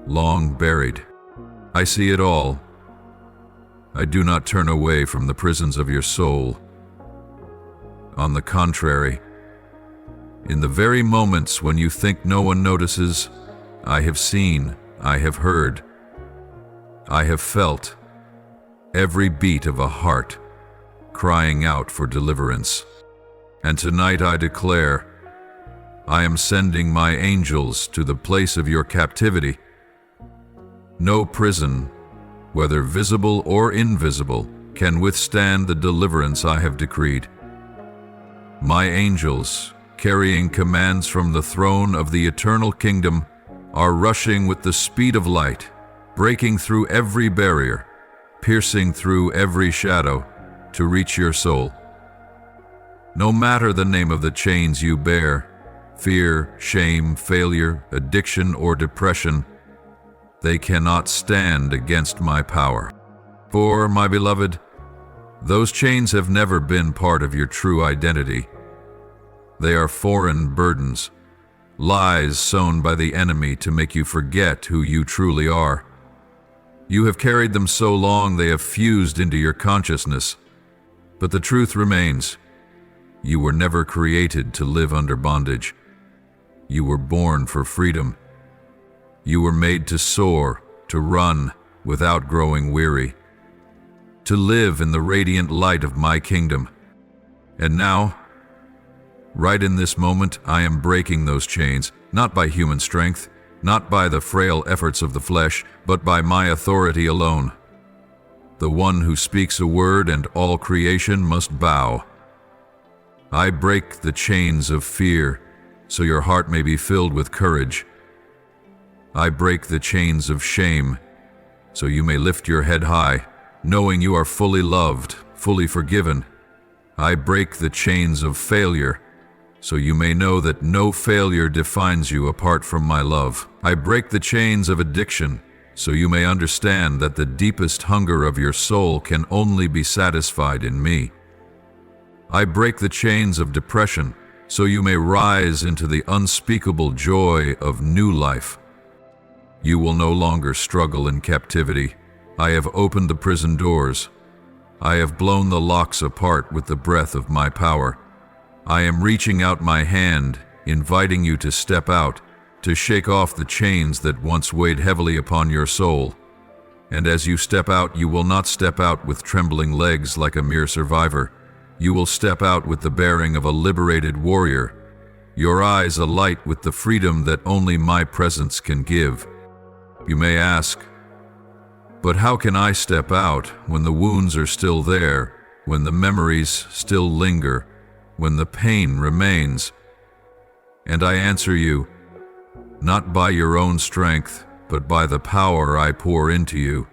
long buried. I see it all. I do not turn away from the prisons of your soul. On the contrary, in the very moments when you think no one notices, I have seen, I have heard, I have felt every beat of a heart crying out for deliverance. And tonight I declare, I am sending my angels to the place of your captivity. No prison, whether visible or invisible, can withstand the deliverance I have decreed. My angels, carrying commands from the throne of the eternal kingdom, are rushing with the speed of light, breaking through every barrier, piercing through every shadow to reach your soul. No matter the name of the chains you bear, fear, shame, failure, addiction, or depression, they cannot stand against my power. For, my beloved, those chains have never been part of your true identity. They are foreign burdens, lies sown by the enemy to make you forget who you truly are. You have carried them so long they have fused into your consciousness. But the truth remains. You were never created to live under bondage. You were born for freedom. You were made to soar, to run, without growing weary. to live in the radiant light of my kingdom. And now, right in this moment, I am breaking those chains, not by human strength, not by the frail efforts of the flesh, but by my authority alone. The one who speaks a word and all creation must bow. I break the chains of fear, so your heart may be filled with courage. I break the chains of shame, so you may lift your head high, knowing you are fully loved, fully forgiven. I break the chains of failure, so you may know that no failure defines you apart from my love. I break the chains of addiction, so you may understand that the deepest hunger of your soul can only be satisfied in me. I break the chains of depression, so you may rise into the unspeakable joy of new life. You will no longer struggle in captivity. I have opened the prison doors. I have blown the locks apart with the breath of my power. I am reaching out my hand, inviting you to step out, to shake off the chains that once weighed heavily upon your soul. And as you step out, you will not step out with trembling legs like a mere survivor. You will step out with the bearing of a liberated warrior, your eyes alight with the freedom that only my presence can give. You may ask, but how can I step out when the wounds are still there, when the memories still linger, when the pain remains? And I answer you, not by your own strength, but by the power I pour into you.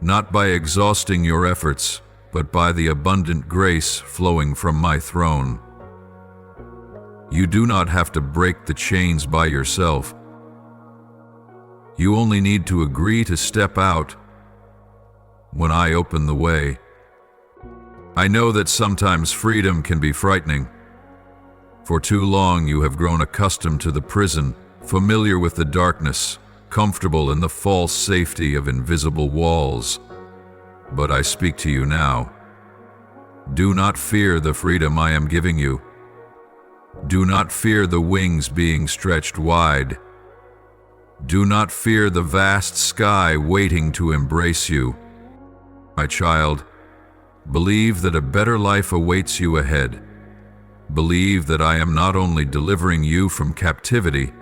Not by exhausting your efforts, but by the abundant grace flowing from my throne. You do not have to break the chains by yourself. You only need to agree to step out when I open the way. I know that sometimes freedom can be frightening. For too long you have grown accustomed to the prison, familiar with the darkness, comfortable in the false safety of invisible walls. But I speak to you now. Do not fear the freedom I am giving you. Do not fear the wings being stretched wide. Do not fear the vast sky waiting to embrace you. My child, believe that a better life awaits you ahead. Believe that I am not only delivering you from captivity,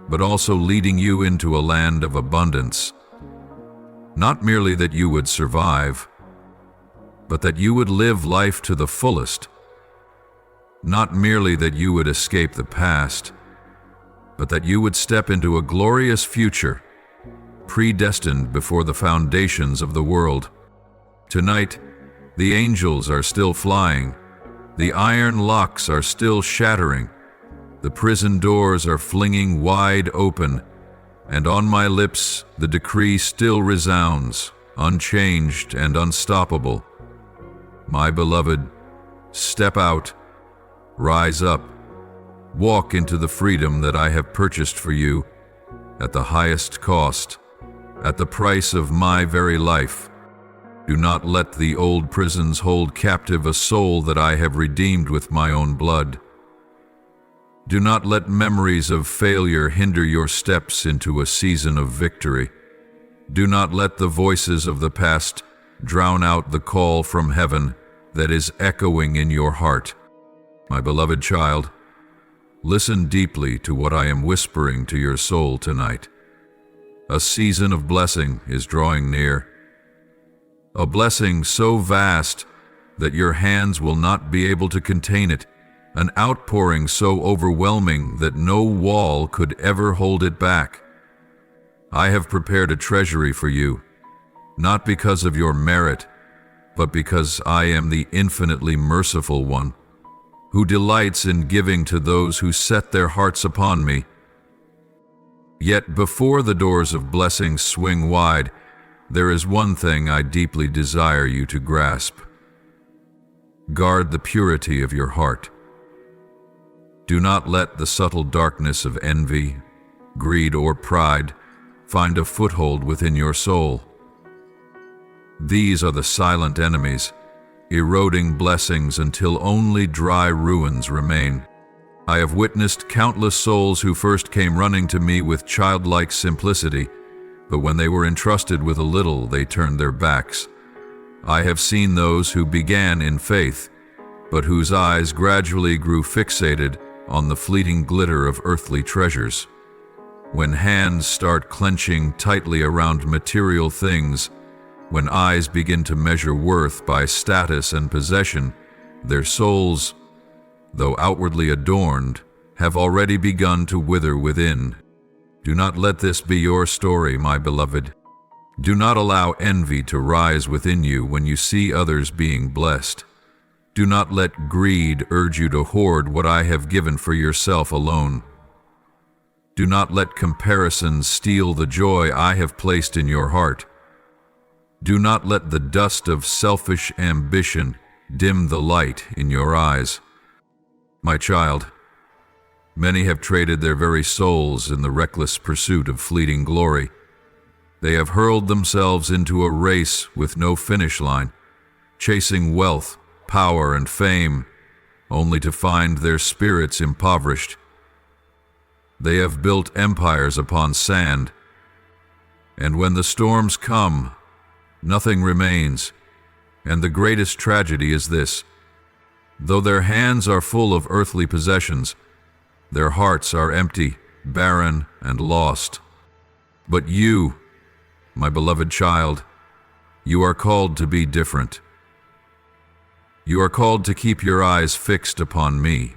but also leading you into a land of abundance. Not merely that you would survive, but that you would live life to the fullest. Not merely that you would escape the past, but that you would step into a glorious future, predestined before the foundations of the world. Tonight, the angels are still flying, the iron locks are still shattering, the prison doors are flinging wide open, and on my lips the decree still resounds, unchanged and unstoppable. My beloved, step out, rise up, walk into the freedom that I have purchased for you at the highest cost, at the price of my very life. Do not let the old prisons hold captive a soul that I have redeemed with my own blood. Do not let memories of failure hinder your steps into a season of victory. Do not let the voices of the past drown out the call from heaven that is echoing in your heart. My beloved child, listen deeply to what I am whispering to your soul tonight. A season of blessing is drawing near. A blessing so vast that your hands will not be able to contain it. An outpouring so overwhelming that no wall could ever hold it back. I have prepared a treasury for you, not because of your merit, but because I am the infinitely merciful one, who delights in giving to those who set their hearts upon me. Yet before the doors of blessing swing wide, there is one thing I deeply desire you to grasp. Guard the purity of your heart. Do not let the subtle darkness of envy, greed, or pride find a foothold within your soul. These are the silent enemies, eroding blessings until only dry ruins remain. I have witnessed countless souls who first came running to me with childlike simplicity, but when they were entrusted with a little, they turned their backs. I have seen those who began in faith, but whose eyes gradually grew fixated on the fleeting glitter of earthly treasures. When hands start clenching tightly around material things, when eyes begin to measure worth by status and possession, their souls, though outwardly adorned, have already begun to wither within. Do not let this be your story, my beloved. Do not allow envy to rise within you when you see others being blessed. Do not let greed urge you to hoard what I have given for yourself alone. Do not let comparison steal the joy I have placed in your heart. Do not let the dust of selfish ambition dim the light in your eyes. My child, many have traded their very souls in the reckless pursuit of fleeting glory. They have hurled themselves into a race with no finish line, chasing wealth, power, and fame, only to find their spirits impoverished. They have built empires upon sand, and when the storms come, nothing remains. And the greatest tragedy is this: though their hands are full of earthly possessions, their hearts are empty, barren, and lost. But you, my beloved child, you are called to be different. You are called to keep your eyes fixed upon me.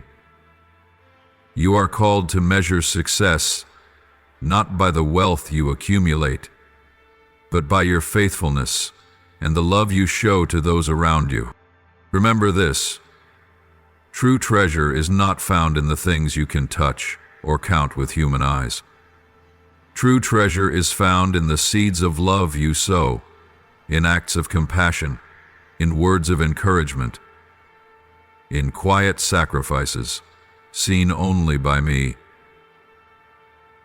You are called to measure success not by the wealth you accumulate, but by your faithfulness and the love you show to those around you. Remember this: true treasure is not found in the things you can touch or count with human eyes. True treasure is found in the seeds of love you sow, in acts of compassion, in words of encouragement, in quiet sacrifices, seen only by me.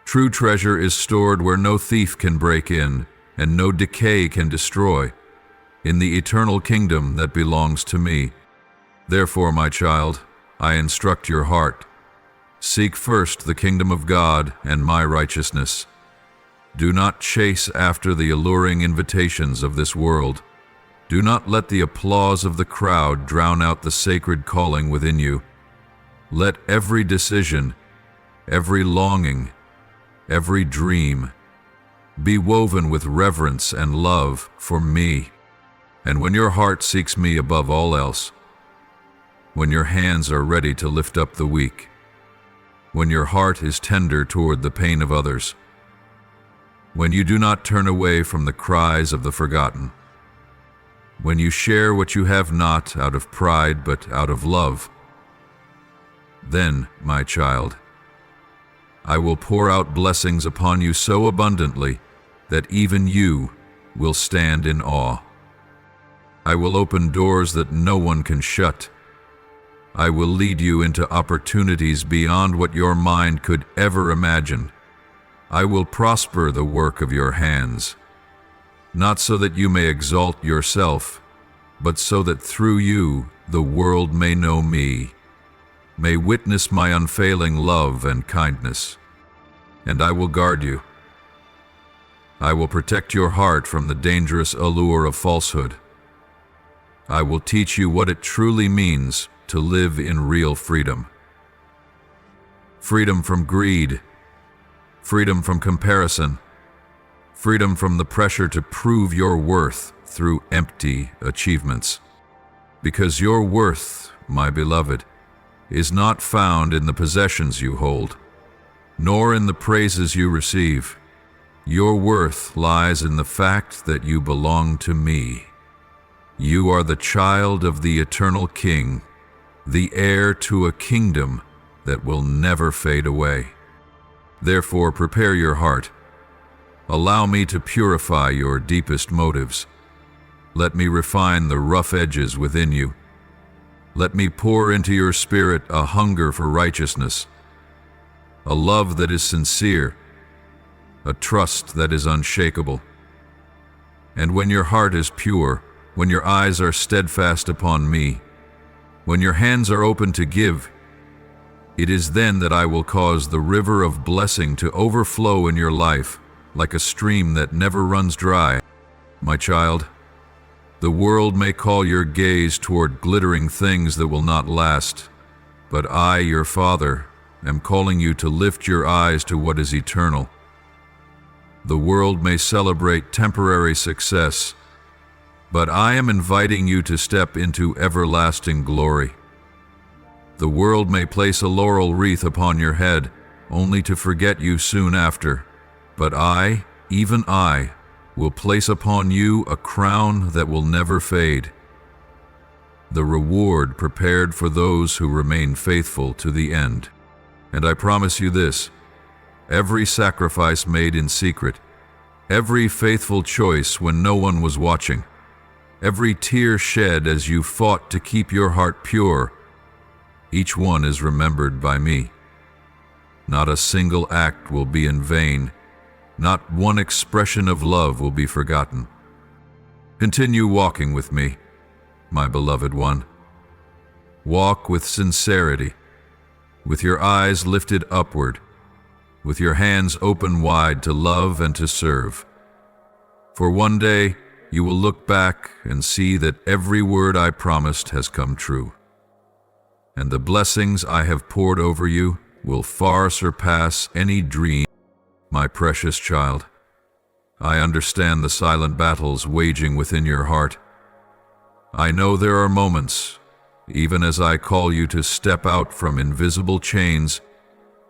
True treasure is stored where no thief can break in and no decay can destroy, in the eternal kingdom that belongs to me. Therefore, my child, I instruct your heart. Seek first the kingdom of God and my righteousness. Do not chase after the alluring invitations of this world. Do not let the applause of the crowd drown out the sacred calling within you. Let every decision, every longing, every dream be woven with reverence and love for me. And when your heart seeks me above all else, when your hands are ready to lift up the weak, when your heart is tender toward the pain of others, when you do not turn away from the cries of the forgotten, when you share what you have not out of pride but out of love, then, my child, I will pour out blessings upon you so abundantly that even you will stand in awe. I will open doors that no one can shut. I will lead you into opportunities beyond what your mind could ever imagine. I will prosper the work of your hands, not so that you may exalt yourself, but so that through you the world may know me, may witness my unfailing love and kindness. And I will guard you. I will protect your heart from the dangerous allure of falsehood. I will teach you what it truly means to live in real freedom. Freedom from greed, freedom from comparison, freedom from the pressure to prove your worth through empty achievements. Because your worth, my beloved, is not found in the possessions you hold, nor in the praises you receive. Your worth lies in the fact that you belong to me. You are the child of the eternal King, the heir to a kingdom that will never fade away. Therefore, prepare your heart. Allow me to purify your deepest motives. Let me refine the rough edges within you. Let me pour into your spirit a hunger for righteousness, a love that is sincere, a trust that is unshakable. And when your heart is pure, when your eyes are steadfast upon me, when your hands are open to give, it is then that I will cause the river of blessing to overflow in your life like a stream that never runs dry. My child, The world may call your gaze toward glittering things that will not last, but I, your Father, am calling you to lift your eyes to what is eternal. The world may celebrate temporary success, but I am inviting you to step into everlasting glory. The world may place a laurel wreath upon your head, only to forget you soon after, but I, even I, will place upon you a crown that will never fade. The reward prepared for those who remain faithful to the end. And I promise you this: every sacrifice made in secret, every faithful choice when no one was watching, every tear shed as you fought to keep your heart pure, each one is remembered by me. Not a single act will be in vain. Not one expression of love will be forgotten. Continue walking with me, my beloved one. Walk with sincerity, with your eyes lifted upward, with your hands open wide to love and to serve. For one day you will look back and see that every word I promised has come true. And the blessings I have poured over you will far surpass any dream. My precious child, I understand the silent battles waging within your heart. I know there are moments, even as I call you to step out from invisible chains,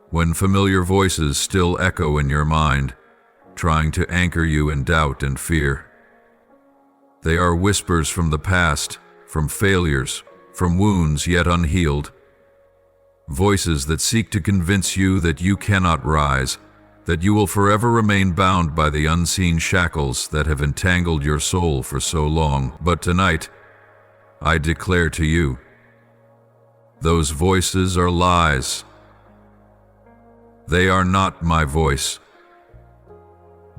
when familiar voices still echo in your mind, trying to anchor you in doubt and fear. They are whispers from the past, from failures, from wounds yet unhealed. Voices that seek to convince you that you cannot rise, that you will forever remain bound by the unseen shackles that have entangled your soul for so long. But tonight, I declare to you, those voices are lies. They are not my voice.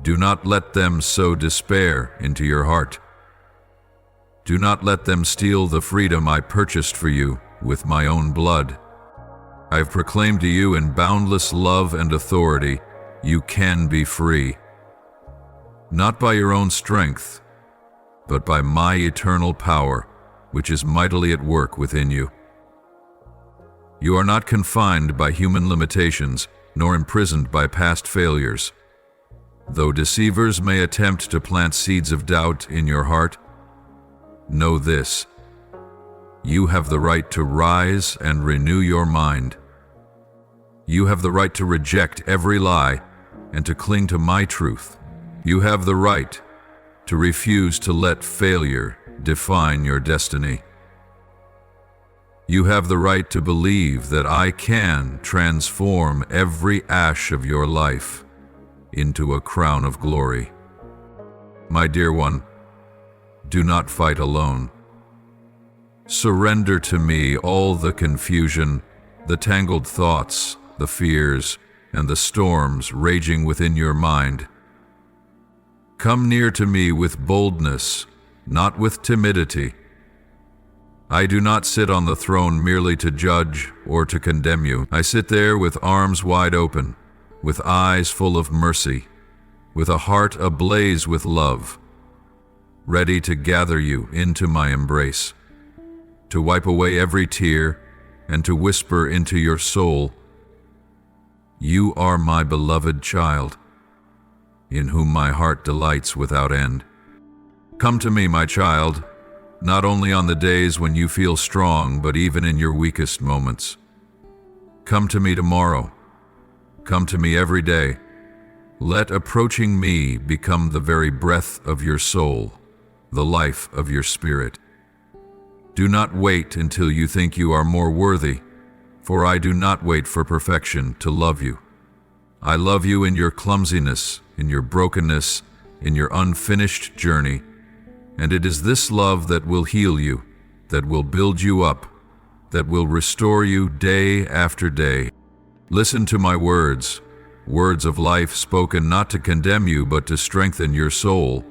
Do not let them sow despair into your heart. Do not let them steal the freedom I purchased for you with my own blood. I have proclaimed to you in boundless love and authority, you can be free. Not by your own strength, but by my eternal power, which is mightily at work within you. You are not confined by human limitations, nor imprisoned by past failures. Though deceivers may attempt to plant seeds of doubt in your heart, know this: you have the right to rise and renew your mind. You have the right to reject every lie and to cling to my truth. You have the right to refuse to let failure define your destiny. You have the right to believe that I can transform every ash of your life into a crown of glory. My dear one, do not fight alone. Surrender to me all the confusion, the tangled thoughts, the fears, and the storms raging within your mind. Come near to me with boldness, not with timidity. I do not sit on the throne merely to judge or to condemn you. I sit there with arms wide open, with eyes full of mercy, with a heart ablaze with love, ready to gather you into my embrace, to wipe away every tear and to whisper into your soul, you are my beloved child, in whom my heart delights without end. Come to me, my child, not only on the days when you feel strong, but even in your weakest moments. Come to me tomorrow. Come to me every day. Let approaching me become the very breath of your soul, the life of your spirit. Do not wait until you think you are more worthy, for I do not wait for perfection to love you. I love you in your clumsiness, in your brokenness, in your unfinished journey, and it is this love that will heal you, that will build you up, that will restore you day after day. Listen to my words, words of life spoken not to condemn you but to strengthen your soul.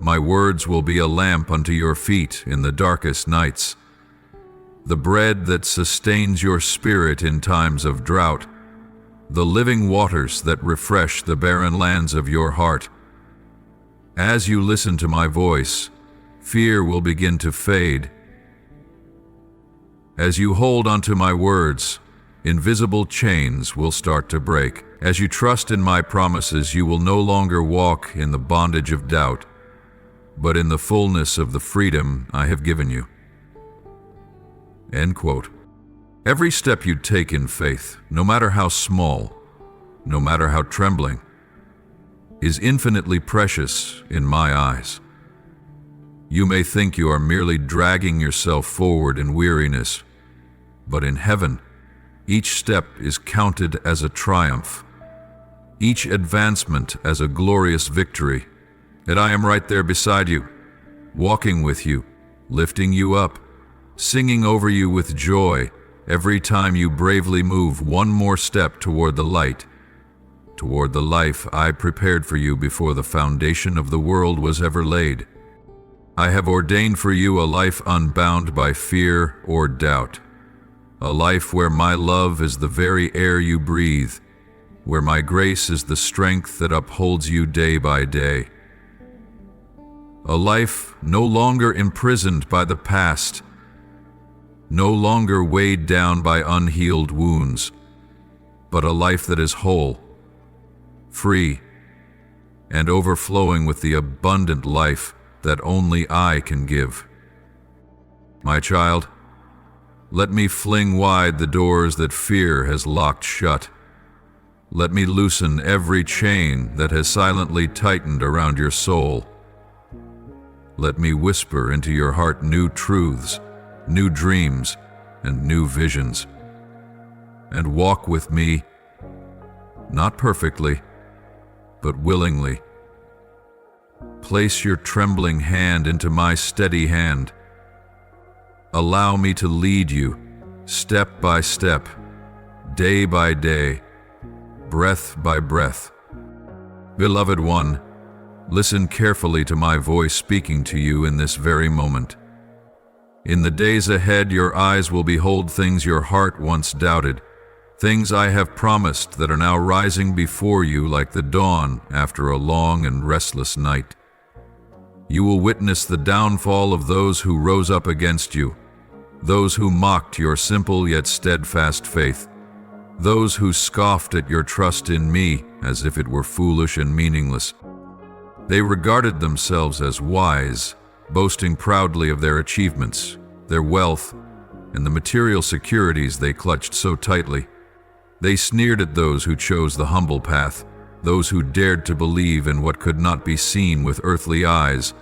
My words will be a lamp unto your feet in the darkest nights, the bread that sustains your spirit in times of drought, the living waters that refresh the barren lands of your heart. As you listen to my voice, fear will begin to fade. As you hold onto my words, invisible chains will start to break. As you trust in my promises, you will no longer walk in the bondage of doubt, but in the fullness of the freedom I have given you. End quote. Every step you take in faith, no matter how small, no matter how trembling, is infinitely precious in my eyes. You may think you are merely dragging yourself forward in weariness, but in heaven, each step is counted as a triumph, each advancement as a glorious victory. And I am right there beside you, walking with you, lifting you up, singing over you with joy every time you bravely move one more step toward the light, toward the life I prepared for you before the foundation of the world was ever laid. I have ordained for you a life unbound by fear or doubt, a life where my love is the very air you breathe, where my grace is the strength that upholds you day by day. A life no longer imprisoned by the past, no longer weighed down by unhealed wounds, but a life that is whole, free, and overflowing with the abundant life that only I can give. My child, let me fling wide the doors that fear has locked shut. Let me loosen every chain that has silently tightened around your soul. Let me whisper into your heart new truths, new dreams, and new visions. And walk with me, not perfectly, but willingly. Place your trembling hand into my steady hand. Allow me to lead you, step by step, day by day, breath by breath. Beloved one, listen carefully to my voice speaking to you in this very moment. In the days ahead, your eyes will behold things your heart once doubted, things I have promised that are now rising before you like the dawn after a long and restless night. You will witness the downfall of those who rose up against you, those who mocked your simple yet steadfast faith, those who scoffed at your trust in me as if it were foolish and meaningless. They regarded themselves as wise, boasting proudly of their achievements, their wealth, and the material securities they clutched so tightly. They sneered at those who chose the humble path, those who dared to believe in what could not be seen with earthly eyes.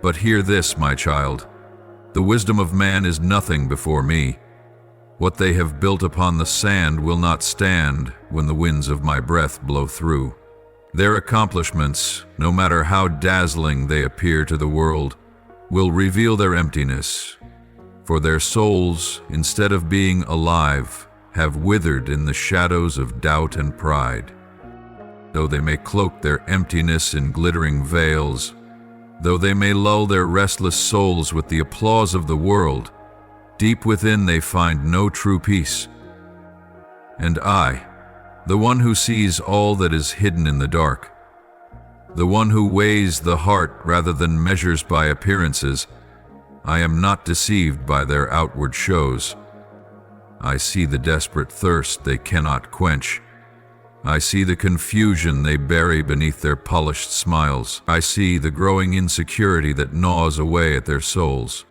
But hear this, my child. The wisdom of man is nothing before me. What they have built upon the sand will not stand when the winds of my breath blow through. Their accomplishments, no matter how dazzling they appear to the world, will reveal their emptiness, for their souls, instead of being alive, have withered in the shadows of doubt and pride. Though they may cloak their emptiness in glittering veils, though they may lull their restless souls with the applause of the world, deep within they find no true peace. And I, the one who sees all that is hidden in the dark, the one who weighs the heart rather than measures by appearances, I am not deceived by their outward shows. I see the desperate thirst they cannot quench. I see the confusion they bury beneath their polished smiles. I see the growing insecurity that gnaws away at their souls.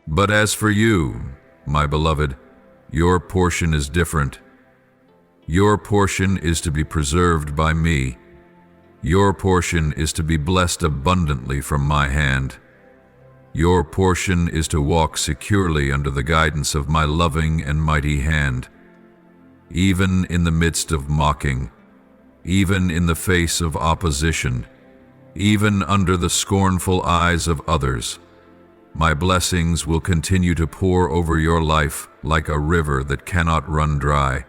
But as for you, my beloved, your portion is different. Your portion is to be preserved by me. Your portion is to be blessed abundantly from my hand. Your portion is to walk securely under the guidance of my loving and mighty hand. Even in the midst of mocking, even in the face of opposition, even under the scornful eyes of others, my blessings will continue to pour over your life like a river that cannot run dry.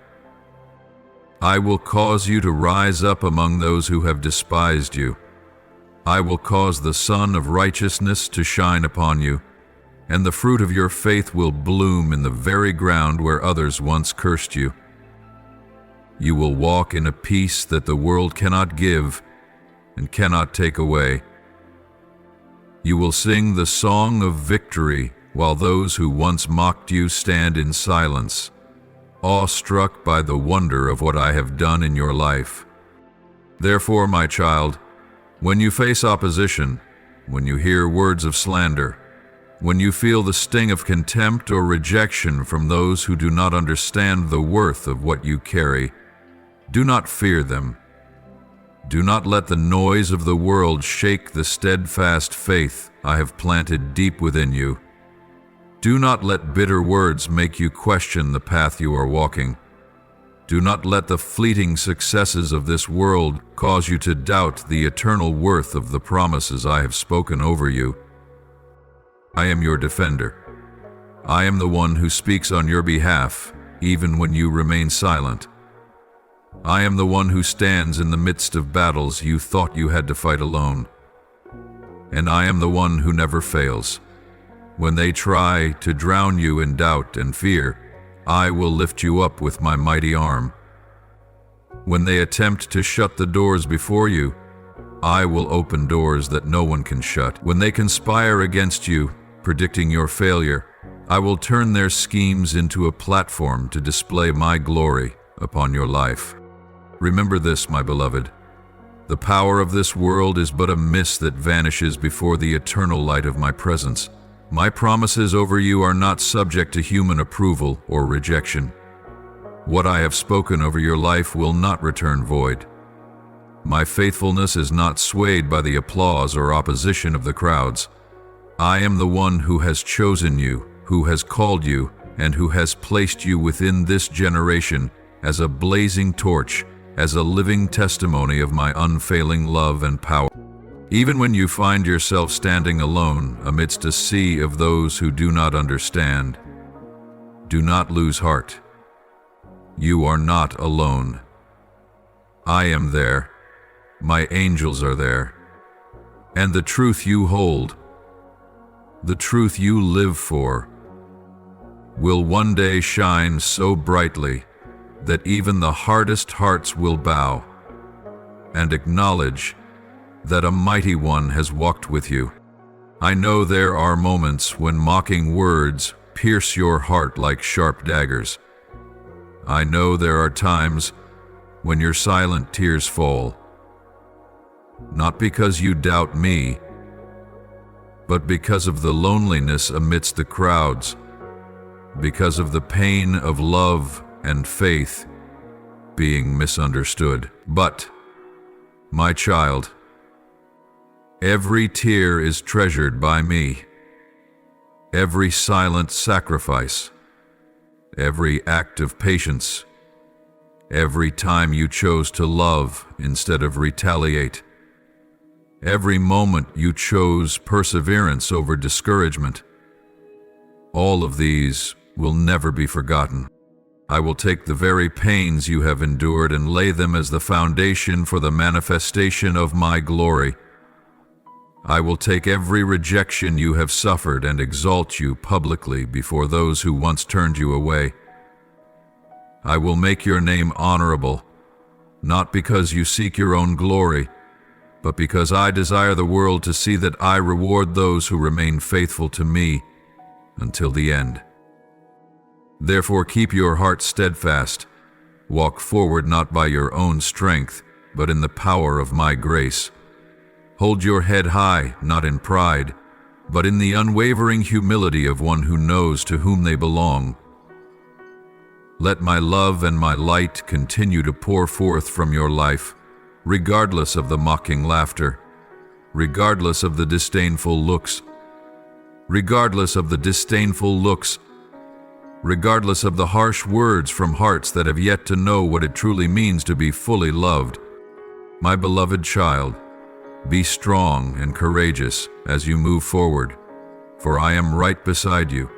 I will cause you to rise up among those who have despised you. I will cause the sun of righteousness to shine upon you, and the fruit of your faith will bloom in the very ground where others once cursed you. You will walk in a peace that the world cannot give and cannot take away. You will sing the song of victory while those who once mocked you stand in silence, awestruck by the wonder of what I have done in your life. Therefore, my child, when you face opposition, when you hear words of slander, when you feel the sting of contempt or rejection from those who do not understand the worth of what you carry, do not fear them. Do not let the noise of the world shake the steadfast faith I have planted deep within you. Do not let bitter words make you question the path you are walking. Do not let the fleeting successes of this world cause you to doubt the eternal worth of the promises I have spoken over you. I am your defender. I am the one who speaks on your behalf, even when you remain silent. I am the one who stands in the midst of battles you thought you had to fight alone. And I am the one who never fails. When they try to drown you in doubt and fear, I will lift you up with my mighty arm. When they attempt to shut the doors before you, I will open doors that no one can shut. When they conspire against you, predicting your failure, I will turn their schemes into a platform to display my glory upon your life. Remember this, my beloved. The power of this world is but a mist that vanishes before the eternal light of my presence. My promises over you are not subject to human approval or rejection. What I have spoken over your life will not return void. My faithfulness is not swayed by the applause or opposition of the crowds. I am the one who has chosen you, who has called you, and who has placed you within this generation as a blazing torch, as a living testimony of my unfailing love and power. Even when you find yourself standing alone amidst a sea of those who do not understand, do not lose heart. You are not alone. I am there. My angels are there. And the truth you hold, the truth you live for, will one day shine so brightly that even the hardest hearts will bow and acknowledge that a mighty one has walked with you. I know there are moments when mocking words pierce your heart like sharp daggers. I know there are times when your silent tears fall, not because you doubt me, but because of the loneliness amidst the crowds, because of the pain of love and faith being misunderstood. But, my child, every tear is treasured by me. Every silent sacrifice, every act of patience, every time you chose to love instead of retaliate, every moment you chose perseverance over discouragement, all of these will never be forgotten. I will take the very pains you have endured and lay them as the foundation for the manifestation of my glory. I will take every rejection you have suffered and exalt you publicly before those who once turned you away. I will make your name honorable, not because you seek your own glory, but because I desire the world to see that I reward those who remain faithful to me until the end. Therefore, keep your heart steadfast. Walk forward not by your own strength, but in the power of my grace. Hold your head high, not in pride, but in the unwavering humility of one who knows to whom they belong. Let my love and my light continue to pour forth from your life, regardless of the mocking laughter, regardless of the disdainful looks, regardless of the harsh words from hearts that have yet to know what it truly means to be fully loved. My beloved child, be strong and courageous as you move forward, for I am right beside you,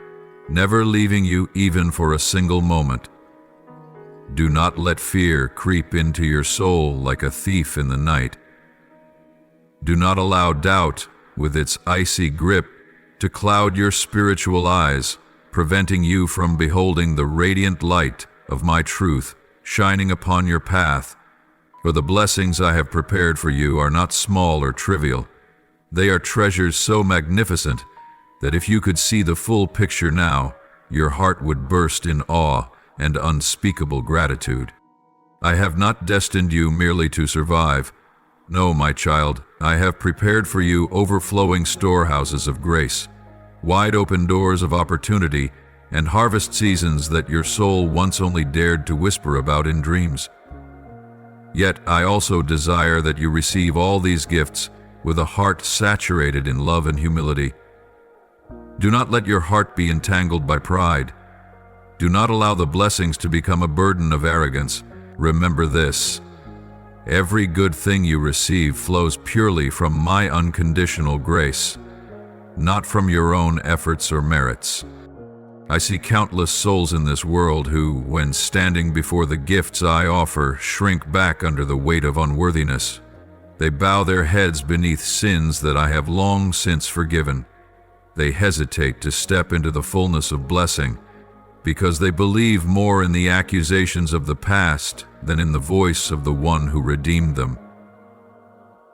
never leaving you even for a single moment. Do not let fear creep into your soul like a thief in the night. Do not allow doubt, with its icy grip, to cloud your spiritual eyes, preventing you from beholding the radiant light of my truth shining upon your path. For the blessings I have prepared for you are not small or trivial. They are treasures so magnificent that if you could see the full picture now, your heart would burst in awe and unspeakable gratitude. I have not destined you merely to survive. No, my child, I have prepared for you overflowing storehouses of grace, wide open doors of opportunity, and harvest seasons that your soul once only dared to whisper about in dreams. Yet I also desire that you receive all these gifts with a heart saturated in love and humility. Do not let your heart be entangled by pride. Do not allow the blessings to become a burden of arrogance. Remember this: every good thing you receive flows purely from my unconditional grace, not from your own efforts or merits. I see countless souls in this world who, when standing before the gifts I offer, shrink back under the weight of unworthiness. They bow their heads beneath sins that I have long since forgiven. They hesitate to step into the fullness of blessing because they believe more in the accusations of the past than in the voice of the one who redeemed them.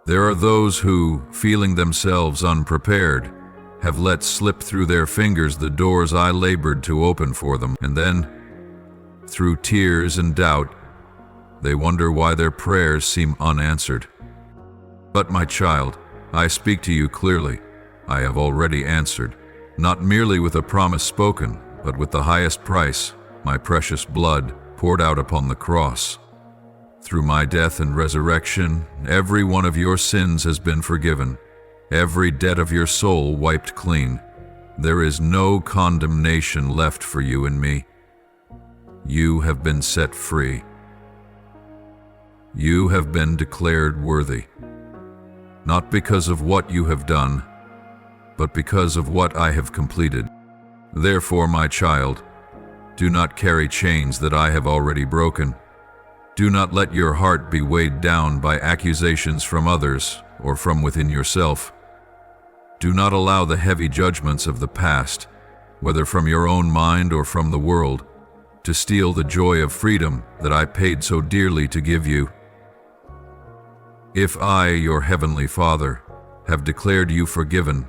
There are those who, feeling themselves unprepared, have let slip through their fingers the doors I labored to open for them, and then, through tears and doubt, they wonder why their prayers seem unanswered. But my child, I speak to you clearly. I have already answered, not merely with a promise spoken, but with the highest price, my precious blood, poured out upon the cross. Through my death and resurrection, every one of your sins has been forgiven, every debt of your soul wiped clean. There is no condemnation left for you and me. You have been set free. You have been declared worthy, not because of what you have done, but because of what I have completed. Therefore, my child, do not carry chains that I have already broken. Do not let your heart be weighed down by accusations from others or from within yourself. Do not allow the heavy judgments of the past, whether from your own mind or from the world, to steal the joy of freedom that I paid so dearly to give you. If I, your heavenly Father, have declared you forgiven,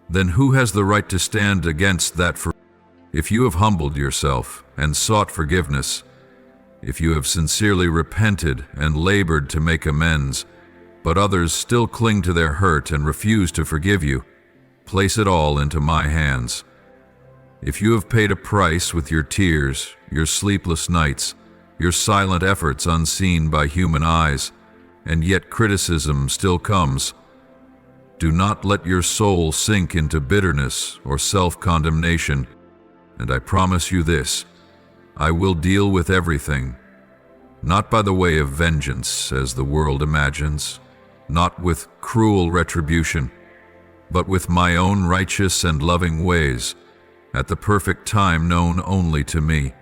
then who has the right to stand against that? If you have humbled yourself and sought forgiveness, if you have sincerely repented and labored to make amends, but others still cling to their hurt and refuse to forgive you, place it all into my hands. If you have paid a price with your tears, your sleepless nights, your silent efforts unseen by human eyes, and yet criticism still comes, do not let your soul sink into bitterness or self-condemnation, and I promise you this: I will deal with everything, not by the way of vengeance as the world imagines, not with cruel retribution, but with my own righteous and loving ways, at the perfect time known only to me.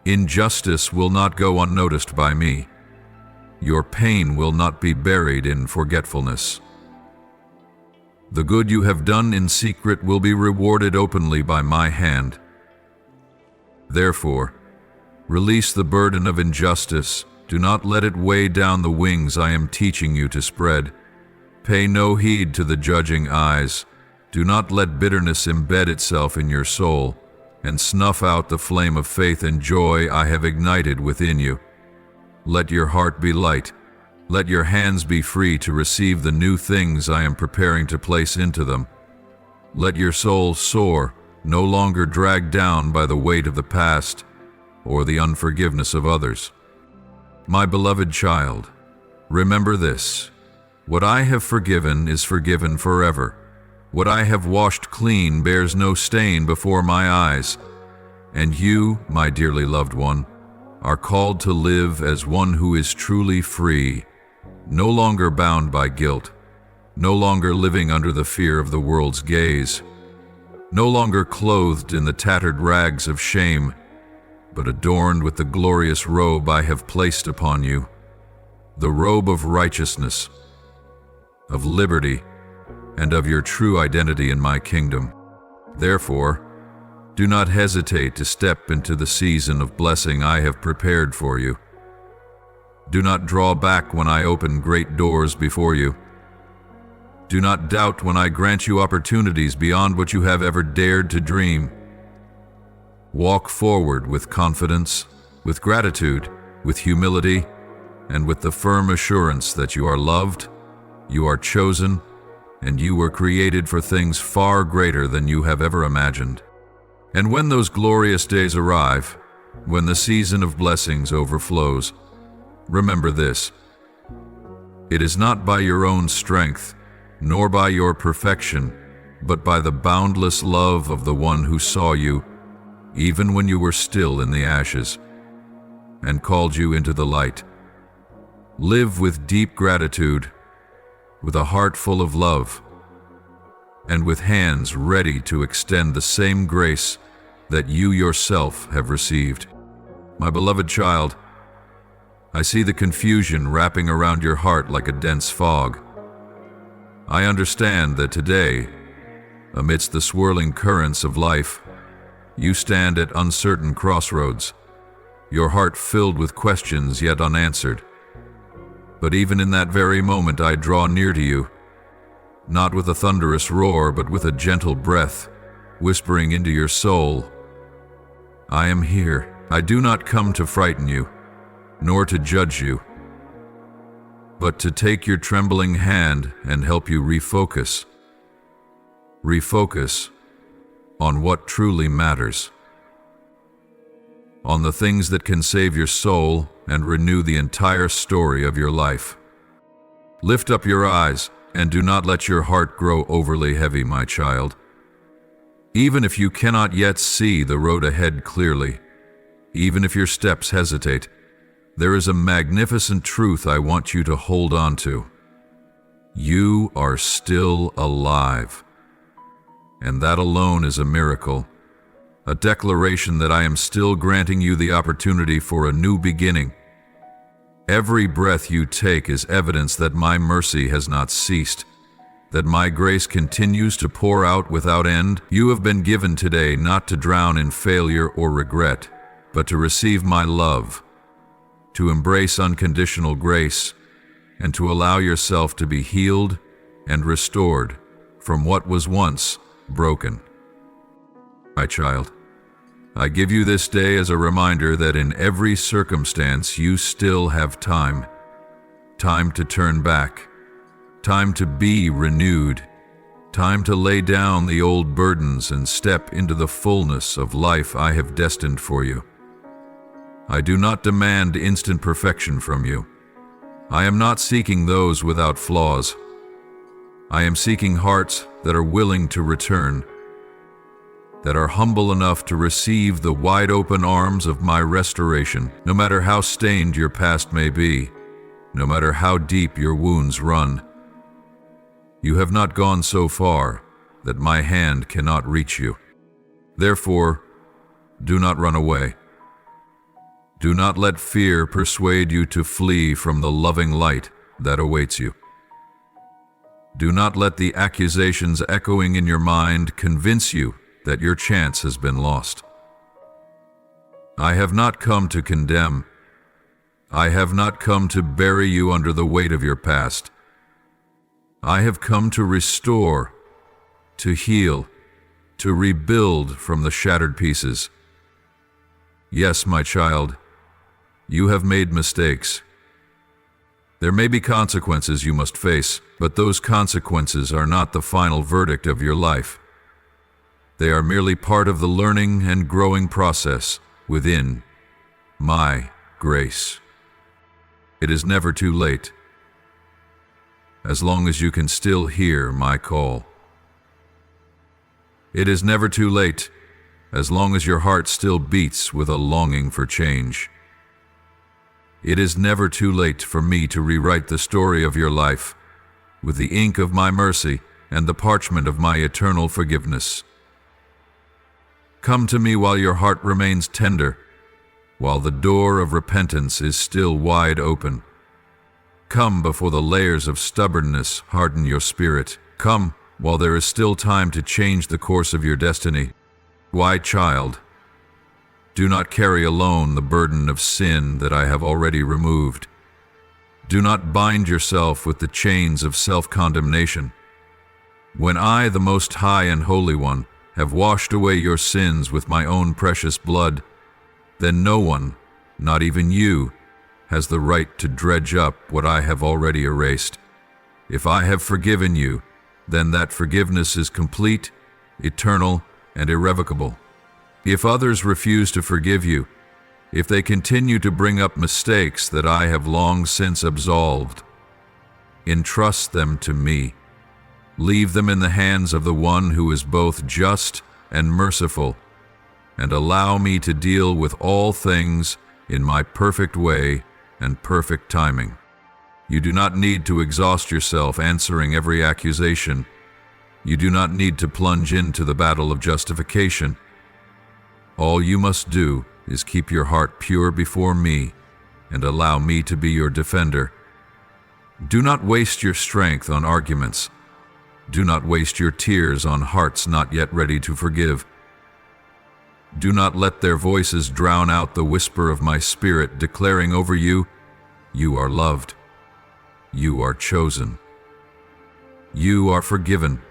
Injustice will not go unnoticed by me. Your pain will not be buried in forgetfulness. The good you have done in secret will be rewarded openly by my hand. Therefore, release the burden of injustice. Do not let it weigh down the wings I am teaching you to spread. Pay no heed to the judging eyes. Do not let bitterness embed itself in your soul and snuff out the flame of faith and joy I have ignited within you. Let your heart be light. Let your hands be free to receive the new things I am preparing to place into them. Let your soul soar, no longer dragged down by the weight of the past or the unforgiveness of others. My beloved child, remember this: what I have forgiven is forgiven forever. What I have washed clean bears no stain before my eyes. And you, my dearly loved one, are called to live as one who is truly free, no longer bound by guilt, no longer living under the fear of the world's gaze, no longer clothed in the tattered rags of shame, but adorned with the glorious robe I have placed upon you, the robe of righteousness, of liberty, and of your true identity in my kingdom. Therefore, do not hesitate to step into the season of blessing I have prepared for you. Do not draw back when I open great doors before you. Do not doubt when I grant you opportunities beyond what you have ever dared to dream. Walk forward with confidence, with gratitude, with humility, and with the firm assurance that you are loved, you are chosen, and you were created for things far greater than you have ever imagined. And when those glorious days arrive, when the season of blessings overflows, remember this: it is not by your own strength, nor by your perfection, but by the boundless love of the one who saw you, even when you were still in the ashes, and called you into the light. Live with deep gratitude, with a heart full of love, and with hands ready to extend the same grace that you yourself have received. My beloved child, I see the confusion wrapping around your heart like a dense fog. I understand that today, amidst the swirling currents of life, you stand at uncertain crossroads, your heart filled with questions yet unanswered. But even in that very moment I draw near to you, not with a thunderous roar, but with a gentle breath, whispering into your soul, I am here. I do not come to frighten you, nor to judge you, but to take your trembling hand and help you refocus. Refocus on what truly matters, on the things that can save your soul and renew the entire story of your life. Lift up your eyes and do not let your heart grow overly heavy, my child. Even if you cannot yet see the road ahead clearly, even if your steps hesitate, there is a magnificent truth I want you to hold on to. You are still alive. And that alone is a miracle, a declaration that I am still granting you the opportunity for a new beginning. Every breath you take is evidence that my mercy has not ceased, that my grace continues to pour out without end. You have been given today not to drown in failure or regret, but to receive my love, to embrace unconditional grace, and to allow yourself to be healed and restored from what was once broken. My child, I give you this day as a reminder that in every circumstance you still have time. Time to turn back. Time to be renewed. Time to lay down the old burdens and step into the fullness of life I have destined for you. I do not demand instant perfection from you. I am not seeking those without flaws. I am seeking hearts that are willing to return, that are humble enough to receive the wide-open arms of my restoration, no matter how stained your past may be, no matter how deep your wounds run. You have not gone so far that my hand cannot reach you. Therefore, do not run away. Do not let fear persuade you to flee from the loving light that awaits you. Do not let the accusations echoing in your mind convince you that your chance has been lost. I have not come to condemn. I have not come to bury you under the weight of your past. I have come to restore, to heal, to rebuild from the shattered pieces. Yes, my child, you have made mistakes. There may be consequences you must face, but those consequences are not the final verdict of your life. They are merely part of the learning and growing process within my grace. It is never too late, as long as you can still hear my call. It is never too late, as long as your heart still beats with a longing for change. It is never too late for me to rewrite the story of your life with the ink of my mercy and the parchment of my eternal forgiveness. Come to me while your heart remains tender, while the door of repentance is still wide open. Come before the layers of stubbornness harden your spirit. Come while there is still time to change the course of your destiny. Why, child, do not carry alone the burden of sin that I have already removed. Do not bind yourself with the chains of self-condemnation. When I, the Most High and Holy One, have washed away your sins with my own precious blood, then no one, not even you, has the right to dredge up what I have already erased. If I have forgiven you, then that forgiveness is complete, eternal, and irrevocable. If others refuse to forgive you, if they continue to bring up mistakes that I have long since absolved, entrust them to me. Leave them in the hands of the one who is both just and merciful, and allow me to deal with all things in my perfect way and perfect timing. You do not need to exhaust yourself answering every accusation. You do not need to plunge into the battle of justification. All you must do is keep your heart pure before me and allow me to be your defender. Do not waste your strength on arguments. Do not waste your tears on hearts not yet ready to forgive. Do not let their voices drown out the whisper of my spirit declaring over you, you are loved. You are chosen. You are forgiven.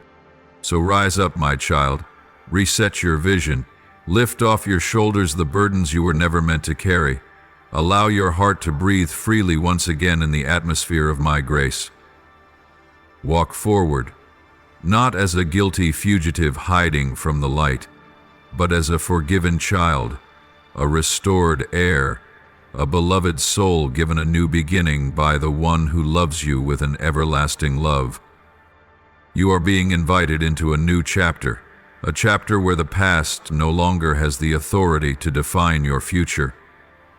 So rise up, my child. Reset your vision. Lift off your shoulders the burdens you were never meant to carry. Allow your heart to breathe freely once again in the atmosphere of my grace. Walk forward, not as a guilty fugitive hiding from the light, but as a forgiven child, a restored heir, a beloved soul given a new beginning by the one who loves you with an everlasting love. You are being invited into a new chapter, a chapter where the past no longer has the authority to define your future,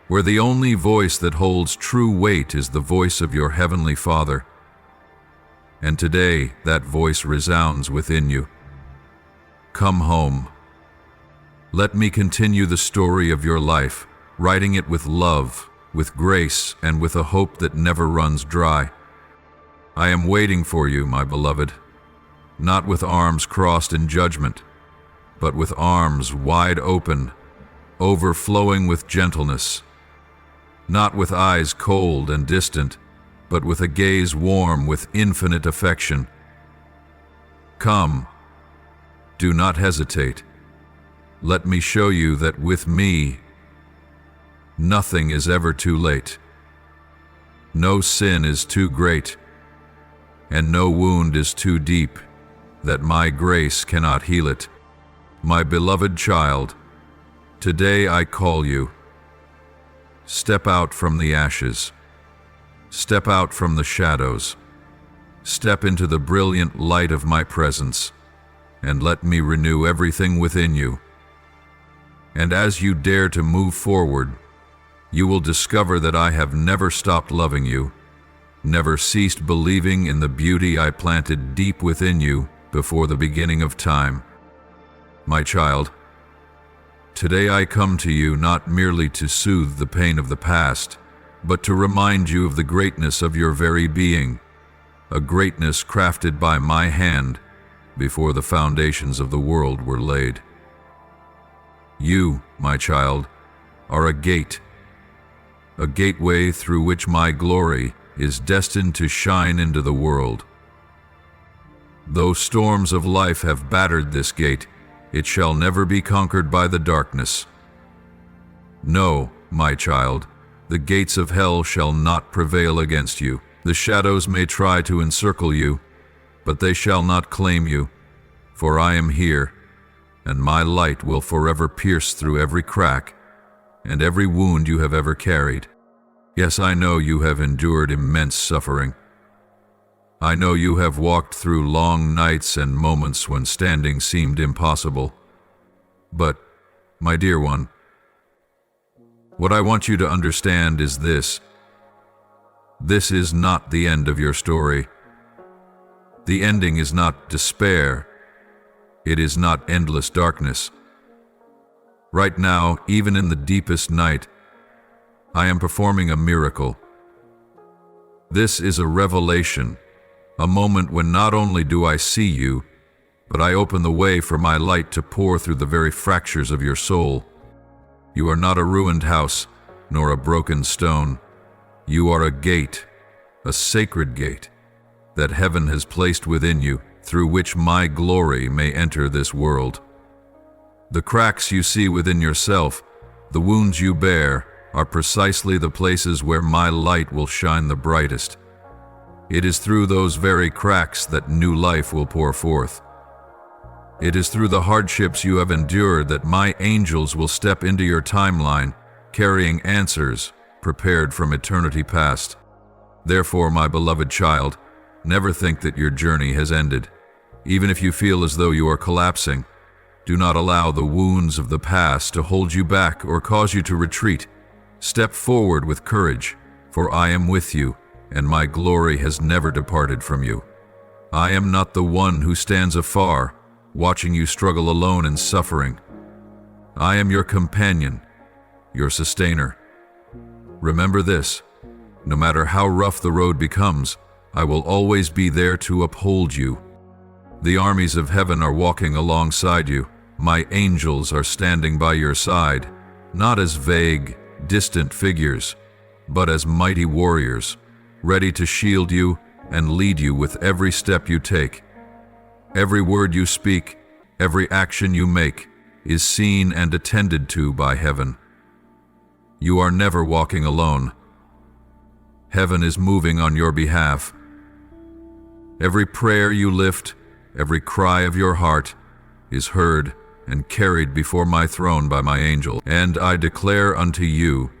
where the only voice that holds true weight is the voice of your Heavenly Father. And today, that voice resounds within you. Come home. Let me continue the story of your life, writing it with love, with grace, and with a hope that never runs dry. I am waiting for you, my beloved, not with arms crossed in judgment, but with arms wide open, overflowing with gentleness, not with eyes cold and distant, but with a gaze warm with infinite affection. Come, do not hesitate. Let me show you that with me, nothing is ever too late. No sin is too great, and no wound is too deep that my grace cannot heal it. My beloved child, today I call you. Step out from the ashes. Step out from the shadows. Step into the brilliant light of my presence, and let me renew everything within you. And as you dare to move forward, you will discover that I have never stopped loving you, never ceased believing in the beauty I planted deep within you before the beginning of time. My child, today I come to you not merely to soothe the pain of the past, but to remind you of the greatness of your very being, a greatness crafted by my hand before the foundations of the world were laid. You, my child, are a gateway through which my glory is destined to shine into the world. Though storms of life have battered this gate, it shall never be conquered by the darkness. No, my child, the gates of hell shall not prevail against you. The shadows may try to encircle you, but they shall not claim you, for I am here, and my light will forever pierce through every crack and every wound you have ever carried. Yes, I know you have endured immense suffering. I know you have walked through long nights and moments when standing seemed impossible. But, my dear one, what I want you to understand is this. This is not the end of your story. The ending is not despair. It is not endless darkness. Right now, even in the deepest night, I am performing a miracle. This is a revelation, a moment when not only do I see you, but I open the way for my light to pour through the very fractures of your soul. You are not a ruined house, nor a broken stone. You are a gate, a sacred gate, that heaven has placed within you through which my glory may enter this world. The cracks you see within yourself, the wounds you bear, are precisely the places where my light will shine the brightest. It is through those very cracks that new life will pour forth. It is through the hardships you have endured that my angels will step into your timeline, carrying answers prepared from eternity past. Therefore, my beloved child, never think that your journey has ended. Even if you feel as though you are collapsing, do not allow the wounds of the past to hold you back or cause you to retreat. Step forward with courage, for I am with you, and my glory has never departed from you. I am not the one who stands afar, watching you struggle alone in suffering. I am your companion, your sustainer. Remember this, no matter how rough the road becomes, I will always be there to uphold you. The armies of heaven are walking alongside you. My angels are standing by your side, not as vague, distant figures, but as mighty warriors, ready to shield you and lead you with every step you take. Every word you speak, every action you make, is seen and attended to by heaven. You are never walking alone. Heaven is moving on your behalf. Every prayer you lift, every cry of your heart, is heard and carried before my throne by my angel. And I declare unto you,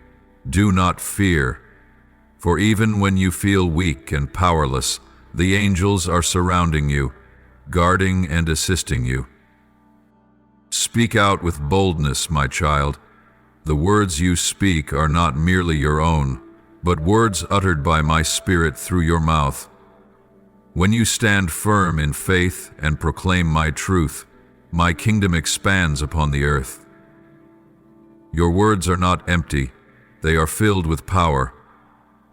do not fear, for even when you feel weak and powerless, the angels are surrounding you, guarding and assisting you. Speak out with boldness, my child. The words you speak are not merely your own, but words uttered by my Spirit through your mouth. When you stand firm in faith and proclaim my truth, my kingdom expands upon the earth. Your words are not empty, they are filled with power.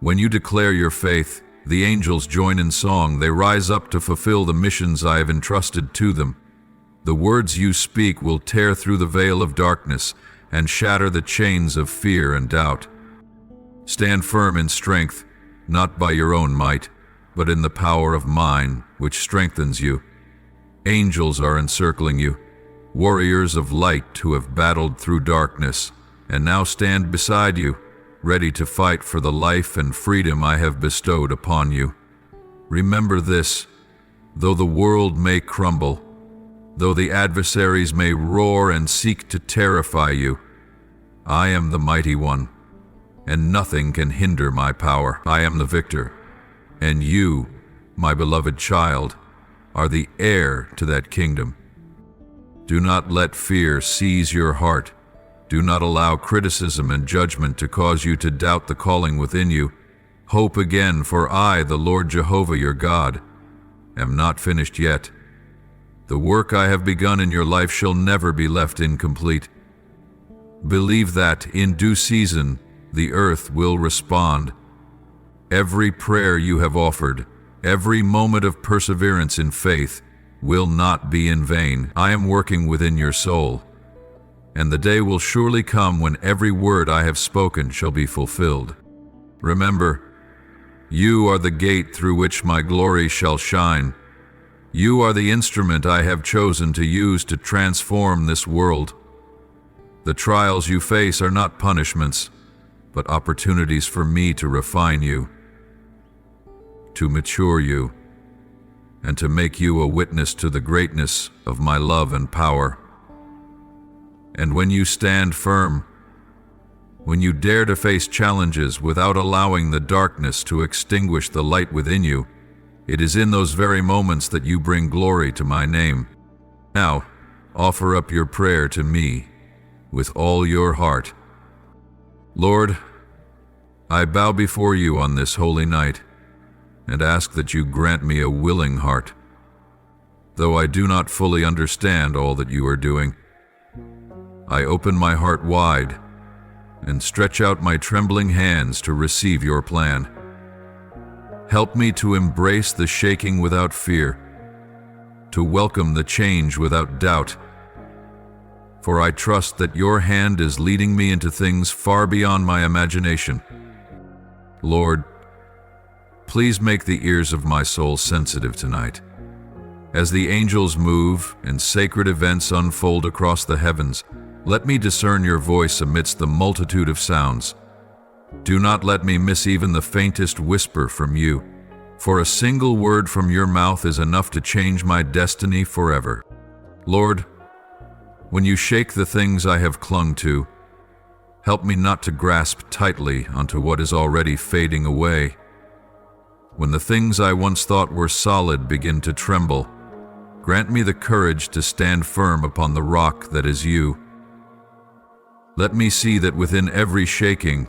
When you declare your faith, the angels join in song. They rise up to fulfill the missions I have entrusted to them. The words you speak will tear through the veil of darkness and shatter the chains of fear and doubt. Stand firm in strength, not by your own might, but in the power of mine, which strengthens you. Angels are encircling you, warriors of light who have battled through darkness, and now stand beside you, ready to fight for the life and freedom I have bestowed upon you. Remember this, though the world may crumble, though the adversaries may roar and seek to terrify you, I am the mighty one, and nothing can hinder my power. I am the victor, and you, my beloved child, are the heir to that kingdom. Do not let fear seize your heart. Do not allow criticism and judgment to cause you to doubt the calling within you. Hope again, for I, the Lord Jehovah your God, am not finished yet. The work I have begun in your life shall never be left incomplete. Believe that, in due season, the earth will respond. Every prayer you have offered, every moment of perseverance in faith, will not be in vain. I am working within your soul, and the day will surely come when every word I have spoken shall be fulfilled. Remember, you are the gate through which my glory shall shine. You are the instrument I have chosen to use to transform this world. The trials you face are not punishments, but opportunities for me to refine you, to mature you, and to make you a witness to the greatness of my love and power. And when you stand firm, when you dare to face challenges without allowing the darkness to extinguish the light within you, it is in those very moments that you bring glory to my name. Now, offer up your prayer to me with all your heart. Lord, I bow before you on this holy night and ask that you grant me a willing heart. Though I do not fully understand all that you are doing, I open my heart wide and stretch out my trembling hands to receive your plan. Help me to embrace the shaking without fear, to welcome the change without doubt, for I trust that your hand is leading me into things far beyond my imagination. Lord, please make the ears of my soul sensitive tonight. As the angels move and sacred events unfold across the heavens, let me discern your voice amidst the multitude of sounds. Do not let me miss even the faintest whisper from you, for a single word from your mouth is enough to change my destiny forever. Lord, when you shake the things I have clung to, help me not to grasp tightly onto what is already fading away. When the things I once thought were solid begin to tremble, grant me the courage to stand firm upon the rock that is you. Let me see that within every shaking,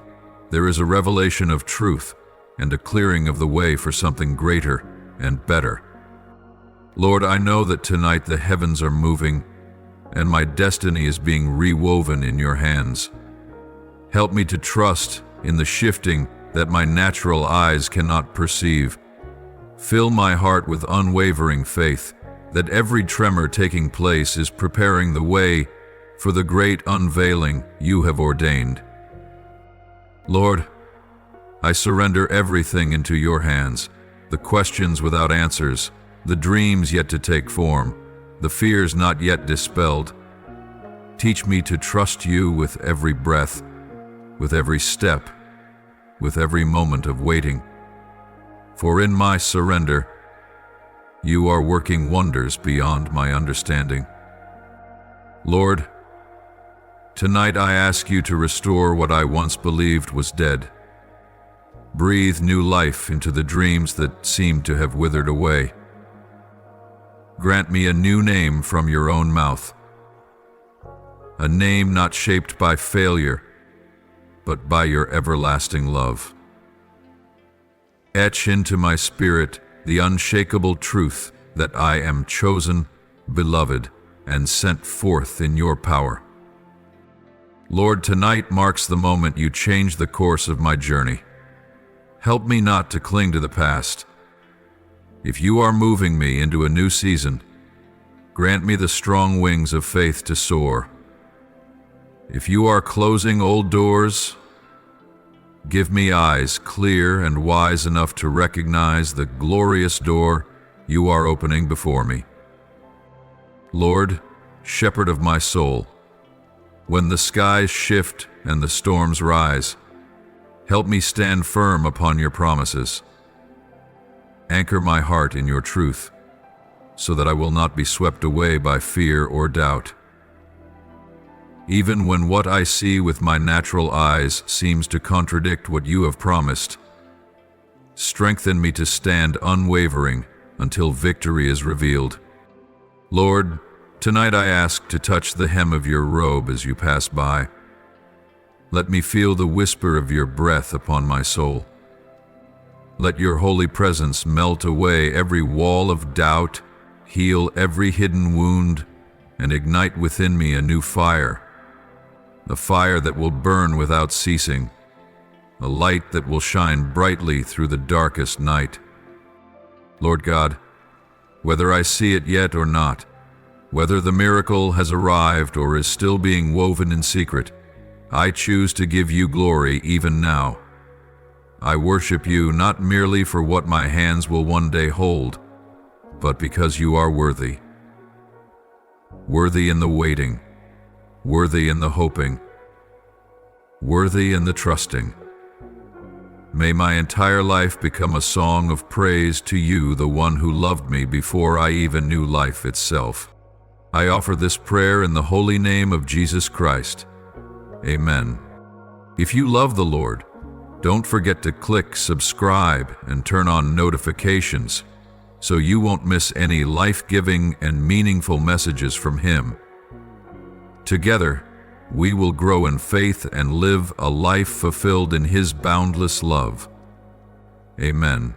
there is a revelation of truth and a clearing of the way for something greater and better. Lord, I know that tonight the heavens are moving and my destiny is being rewoven in your hands. Help me to trust in the shifting that my natural eyes cannot perceive. Fill my heart with unwavering faith that every tremor taking place is preparing the way for the great unveiling you have ordained. Lord, I surrender everything into your hands, the questions without answers, the dreams yet to take form, the fears not yet dispelled. Teach me to trust you with every breath, with every step, with every moment of waiting. For in my surrender, you are working wonders beyond my understanding. Lord, tonight I ask you to restore what I once believed was dead. Breathe new life into the dreams that seemed to have withered away. Grant me a new name from your own mouth, a name not shaped by failure, but by your everlasting love. Etch into my spirit the unshakable truth that I am chosen, beloved, and sent forth in your power. Lord, tonight marks the moment you change the course of my journey. Help me not to cling to the past. If you are moving me into a new season, grant me the strong wings of faith to soar. If you are closing old doors, give me eyes clear and wise enough to recognize the glorious door you are opening before me. Lord, shepherd of my soul, when the skies shift and the storms rise, help me stand firm upon your promises. Anchor my heart in your truth, so that I will not be swept away by fear or doubt. Even when what I see with my natural eyes seems to contradict what you have promised, strengthen me to stand unwavering until victory is revealed. Lord, tonight I ask to touch the hem of your robe as you pass by. Let me feel the whisper of your breath upon my soul. Let your holy presence melt away every wall of doubt, heal every hidden wound, and ignite within me a new fire, a fire that will burn without ceasing, a light that will shine brightly through the darkest night. Lord God, whether I see it yet or not, whether the miracle has arrived or is still being woven in secret, I choose to give you glory even now. I worship you not merely for what my hands will one day hold, but because you are worthy. Worthy in the waiting, worthy in the hoping, worthy in the trusting. May my entire life become a song of praise to you, the one who loved me before I even knew life itself. I offer this prayer in the holy name of Jesus Christ. Amen. If you love the Lord, don't forget to click subscribe and turn on notifications so you won't miss any life-giving and meaningful messages from Him. Together, we will grow in faith and live a life fulfilled in His boundless love. Amen.